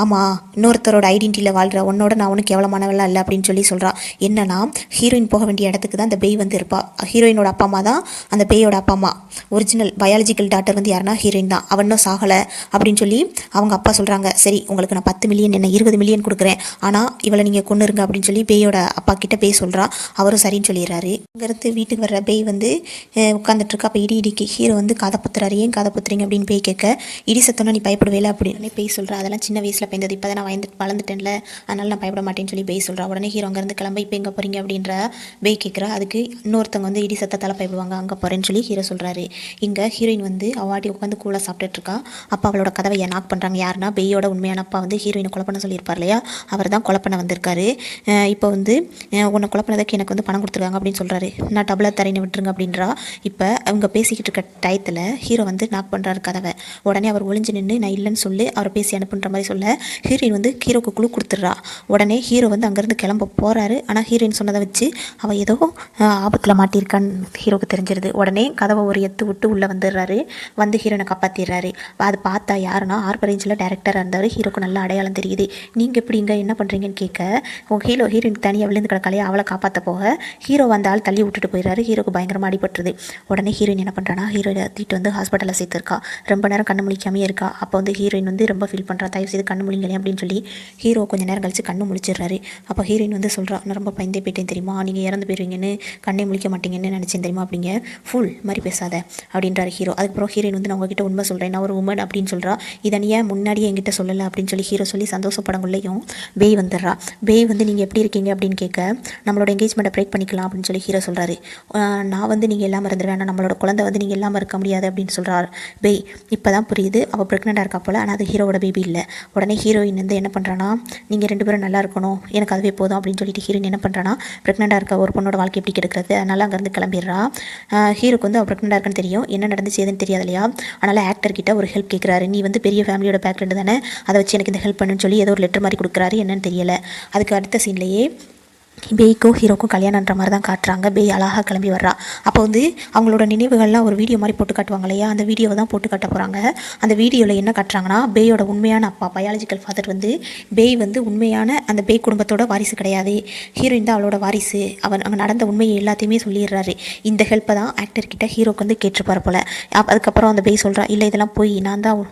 ஆமாம் இன்னொருத்தரோட ஐடென்டிட்டியில் வாழ்கிற உன்னோட நான் உனக்கு எவ்வளோமானவெல்லாம் இல்லை அப்படின்னு சொல்லி சொல்கிறான். என்னன்னா ஹீரோயின் போக வேண்டிய இடத்துக்கு தான் அந்த பேய் வந்து இருப்பா. ஹீரோயினோட அப்பா அம்மா தான் அந்த பேயோட அப்பா அம்மா. ஒரிஜினல் பயாலஜிக்கல் டாக்டர் வந்து யாருன்னா ஹீரோயின் தான், அவனும் சாகலை அப்படின்னு சொல்லி அவங்க அப்பா சொல்கிறாங்க. சரி உங்களுக்கு நான் 10 மில்லியன் என்ன 20 மில்லியன் கொடுக்குறேன், ஆனால் இவளை நீங்கள் கொன்னுருங்க அப்படின்னு சொல்லி பேயோட அப்பா கிட்ட பேய் சொல்கிறா. அவரும் சரின்னு சொல்லிடுறாரு. அங்கேருந்து வீட்டுக்கு வர்ற பேய் வந்து உட்காந்துட்ருக்கா. அப்போ இடிக்கு ஹீரோ வந்து கதை புத்துறாரு. ஏன் கதை புத்துறீங்க அப்படின்னு பேய் கேட்க இடி சத்தோன்னா நீ பயப்படுவேல அப்படின்னு பேய் சொல்கிறா. அதெல்லாம் சின்ன வயசில் பயந்தது, இப்போ தான் நான் வளர்ந்துட்டேன்ல அதனால் நான் பயப்பட மாட்டேன்னு சொல்லி பேய் சொல்கிறா. உடனே ஹீரோ அங்கேருந்து கிளம்ப இப்போ எங்கே போகிறீங்க அப்படின்ற பேய் கேட்குறா. அதுக்கு இன்னொருத்தவங்க வந்து இடி சத்தத்தால் பயப்படுவாங்க, அங்கே போகிறேன்னு சொல்லி ஹீரோ சொல்கிறாரு. இங்கே ஹீரோயின் வந்து அவாட்டி உட்காந்து கூலாக சாப்பிட்டுட்ருக்கா. அப்போ அவளோட கதவை நாக் பண்ணுறாங்க. யாருன்னா பேயோட உண்மையான அப்பா வந்து ஹீரோயினை கொலை பண்ண சொல்லியிருப்பார் இல்லையா, அவர் தான் கொலை பண்ண வந்திருக்காரு. இப்போ வந்து உன்னை கொலை பண்ணதுக்கு எனக்கு வந்து பணம் கொடுத்துருக்காங்க அப்படின்னு சொல்கிறாரு. நான் டபுளாக தரையினை விட்டுருங்க அப்படின்றா. இப்போ அவங்க பேசிக்கிட்டு இருக்க டயத்தில் ஹீரோ வந்து நாக் பண்ணுறாரு கதவை. உடனே அவர் ஒளிஞ்சு நின்று நான் இல்லைன்னு சொல்லி அவரை பேசி அனுப்புன்ற மாதிரி சொல்ல ஹீரோயின் வந்து ஹீரோக்கு குழு கொடுத்துட்றா. உடனே ஹீரோ வந்து அங்கேருந்து கிளம்ப போகிறாரு. ஆனால் ஹீரோயின் சொன்னதை வச்சு அவள் ஏதோ ஆபத்தில் மாட்டியிருக்கான்னு ஹீரோக்கு தெரிஞ்சிருது. உடனே கதவை ஒரு எத்து விட்டு உள்ளே வந்துடுறாரு. வந்து ஹீரோனை காப்பாற்றிடுறாரு. அது பார்த்தா யாருன்னா ஆர்பரேஞ்சில் டேரக்டராக டாக்டராக இருந்தார். ஹீரோக்கு நல்ல அடையாளம் தெரியுது. நீங்கள் எப்படிங்க என்ன பண்ணுறீங்கன்னு கேட்க ஹீரோயின் தனியாக விழுந்து கிடக்காலையே அவளை காப்பாற்ற போக ஹீரோ அந்த ஆள் தள்ளி விட்டுட்டு போயிடுறாரு. ஹீரோக்கு பயங்கரமாக அடிபட்டுருது. உடனே ஹீரோயின் என்ன பண்ணுறான்னா ஹீரோ தீட்டு வந்து ஹாஸ்பிட்டலில் சேர்த்துருக்கா. ரொம்ப நேரம் கண்ணு முழிக்காமே இருக்கா. அப்போ வந்து ஹீரோயின் வந்து ரொம்ப ஃபீல் பண்ணுறா. தயவு செய்து கண்ணு முழிங்களே அப்படின்னு சொல்லி ஹீரோ கொஞ்சம் நேரம் கழிச்சு கண்ணு முழிச்சிடுறாரு. அப்போ ஹீரோயின் வந்து சொல்கிறா, நான் ரொம்ப பயந்தே போயிட்டேன் தெரியுமா, நீங்கள் இறந்து போயிடுவீங்கன்னு கண்ணே முழிக்க மாட்டீங்கன்னு நினச்சேன் தெரியுமா அப்படிங்க. ஃபுல் மாதிரி பேசாத அப்படின்றாரு ஹீரோ. அதுக்கப்புறம் ஹீரோயின் வந்து நான் உங்ககிட்ட உண்மை சொல்கிறேன், நான் ஒரு உமன் அப்படின்னு சொல்கிறா. இதை நீ ஏன் முன்னாடியே என்கிட்ட சொல்லலை அப்படின்னு சொல்லி ஹீரோ சொல்லி சந்தோஷப்படங்குள்ளேயும் பேய் வந்துடுறா. பேய் வந்து நீங்கள் எப்படி இருக்கீங்க அப்படின்னு கேட்க நம்மளோட என்கேஜ்மெண்ட்டை பிரேக் பண்ணிக்கலாம் அப்படின்னு சொல்லி ஹீரோ சொல்கிறாரு. நான் வந்து நீங்கள் இல்லாமல் இருந்துருவேன், ஆனால் நம்மளோட குழந்தை வந்து நீங்கள் இல்லாமல் இருக்க முடியாது அப்படின்னு சொல்கிறார் பேய். இப்போ தான் புரியுது அவள் ப்ரெக்னெண்ட்டாக இருக்கா போல், ஆனால் அது ஹீரோவோட பேபி இல்லை. உடனே ஹீரோயின் வந்து என்ன பண்ணுறான்னா நீங்கள் 2 பேரும் நல்லா இருக்கணும், எனக்கு அதுவே போதும் அப்படின்னு சொல்லிட்டு ஹீரோயின் என்ன பண்ணுறான்னா ப்ரெக்னெண்ட்டாக இருக்க ஒரு பொண்ணோட வாழ்க்கை எப்படி கெடுக்கிறது, அதனால் அங்கேருந்து கிளம்பிடுறா. ஹீரோக்கு வந்து அவள் ப்ரெக்னெண்ட்டாக இருக்குன்னு தெரியும், என்ன நடந்துச்சு எதுன்னு தெரியாது இல்லையா. அதனால் ஆக்டர்கிட்ட ஒரு ஹெல்ப் கேட்குறாரு. நீ வந்து பெரிய ஃபேமிலியோட பேக்ரவுண்டு தானே, அதை வச்சு எனக்கு இந்த ஹெல்ப் பண்ணுன்னு சொல்லி ஏதோ ஒரு லெட்டர் மாதிரி கொடுக்குறாரு. என்னன்னு தெரியலை. அதுக்கு அடுத்த சீன்லேயே பேய்க்கும் ஹீரோக்கும் கல்யாணன்ற மாதிரி தான் காட்டுறாங்க. பேய் அழகாக கிளம்பி வர்றா. அப்போ வந்து அவங்களோட நினைவுகள்லாம் ஒரு வீடியோ மாதிரி போட்டு காட்டுவாங்க இல்லையா, அந்த வீடியோவை தான் போட்டு காட்ட போகிறாங்க. அந்த வீடியோவில் என்ன காட்டுறாங்கன்னா பேயோட உண்மையான அப்பா பயாலஜிக்கல் ஃபாதர் வந்து பேய் வந்து உண்மையான அந்த பேய் குடும்பத்தோட வாரிசு கிடையாது, ஹீரோயின் தான் அவளோட வாரிசு. அவன் அங்கே நடந்த உண்மையை எல்லாத்தையுமே சொல்லிடுறாரு. இந்த ஹெல்ப்பை தான் ஆக்டர்கிட்ட ஹீரோக்கு வந்து கேட்டுருப்பார் போல். அதுக்கப்புறம் அந்த பேய் சொல்கிறா, இல்லை இதெல்லாம் போய் நான் தான்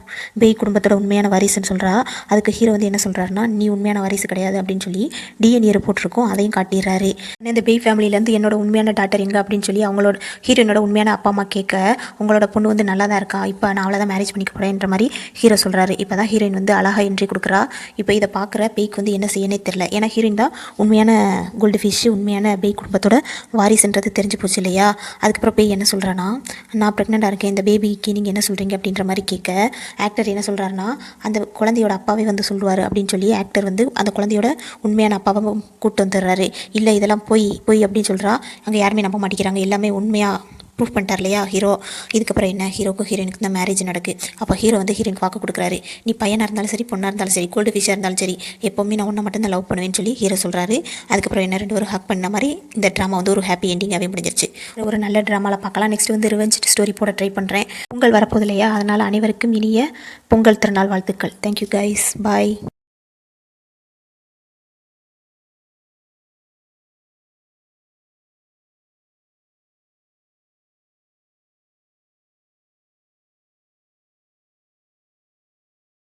பேய் குடும்பத்தோட உண்மையான வாரிசுன்னு சொல்கிறா. அதுக்கு ஹீரோ வந்து என்ன சொல்கிறாருன்னா நீ உண்மையான வாரிசு கிடையாது அப்படின்னு சொல்லி டிஎன்ஏ ரிப்போர்ட் இருக்கும் அதையும் காட்டிடுறாரு. இந்த பேய் ஃபேமிலியிலேருந்து என்னோட உண்மையான டாக்டர் எங்கே அப்படின்னு சொல்லி அவங்களோட ஹீரோயினோட உண்மையான அப்பா அம்மா கேட்க உங்களோட பொண்ணு வந்து நல்லா தான் இருக்கா, இப்போ நான் அவளை தான் மேரேஜ் பண்ணிக்க போகிறேன்ற மாதிரி ஹீரோ சொல்கிறாரு. இப்போ தான் ஹீரோயின் வந்து அழகாக என்ட்ரி கொடுக்குறா. இப்போ இதை பார்க்குற பேய்க்கு வந்து என்ன செய்யனே தெரில. ஏன்னா ஹீரோயின் தான் உண்மையான கோல்டு ஃபிஷ், உண்மையான பேய் குடும்பத்தோட வாரிசுன்றது தெரிஞ்சு போச்சு இல்லையா. அதுக்கப்புறம் பேய் என்ன சொல்கிறான்னா நான் ப்ரெக்னெண்ட்டாக இருக்கேன், இந்த பேபிக்கு நீங்கள் என்ன சொல்கிறீங்க அப்படின்ற மாதிரி கேட்க ஆக்டர் என்ன சொல்கிறாருன்னா அந்த குழந்தையோட அப்பாவே வந்து சொல்லுவார் அப்படின்னு சொல்லி ஆக்டர் வந்து அந்த குழந்தையோட உண்மையான அப்பாவை கூப்பிட்டு வந்துடுறாரு. இல்லை இதெல்லாம் போய் அப்படின்னு சொல்கிறா. அங்கே யாருமே நம்ப மாட்டேங்கிறாங்க. எல்லாமே உண்மையாக ப்ரூஃப் பண்ணிட்டார் இல்லையா ஹீரோ. இதுக்கப்புறம் என்ன ஹீரோக்கும் ஹீரோயினுக்கு தான் மேரேஜ் நடக்கு. அப்போ ஹீரோ வந்து ஹீரோயினுக்கு வாக்கு கொடுக்குறாரு. நீ பையனாக இருந்தாலும் சரி பொண்ணாக இருந்தாலும் சரி கோல்டு ஃபிஷ்ஷாக இருந்தாலும் சரி எப்போவுமே நான் ஒன்றை மட்டும் தான் லவ் பண்ணுவேன்னு சொல்லி ஹீரோ சொல்கிறாரு. அதுக்கப்புறம் என்ன 2 பேரும் ஹக் பண்ண மாதிரி இந்த ட்ராமா வந்து ஒரு ஹாப்பி எண்டிங்காகவே முடிஞ்சிருச்சு. ஒரு நல்ல ட்ராமாவில் பார்க்கலாம். நெக்ஸ்ட் வந்து ரிவெஞ்ச் ஸ்டோரி போட ட்ரை பண்ணுறேன். பொங்கல் வரப்போகுது இல்லையா, அதனால் அனைவருக்கும் இனிய பொங்கல் திருநாள் வாழ்த்துக்கள். தேங்க்யூ கைஸ், பாய்.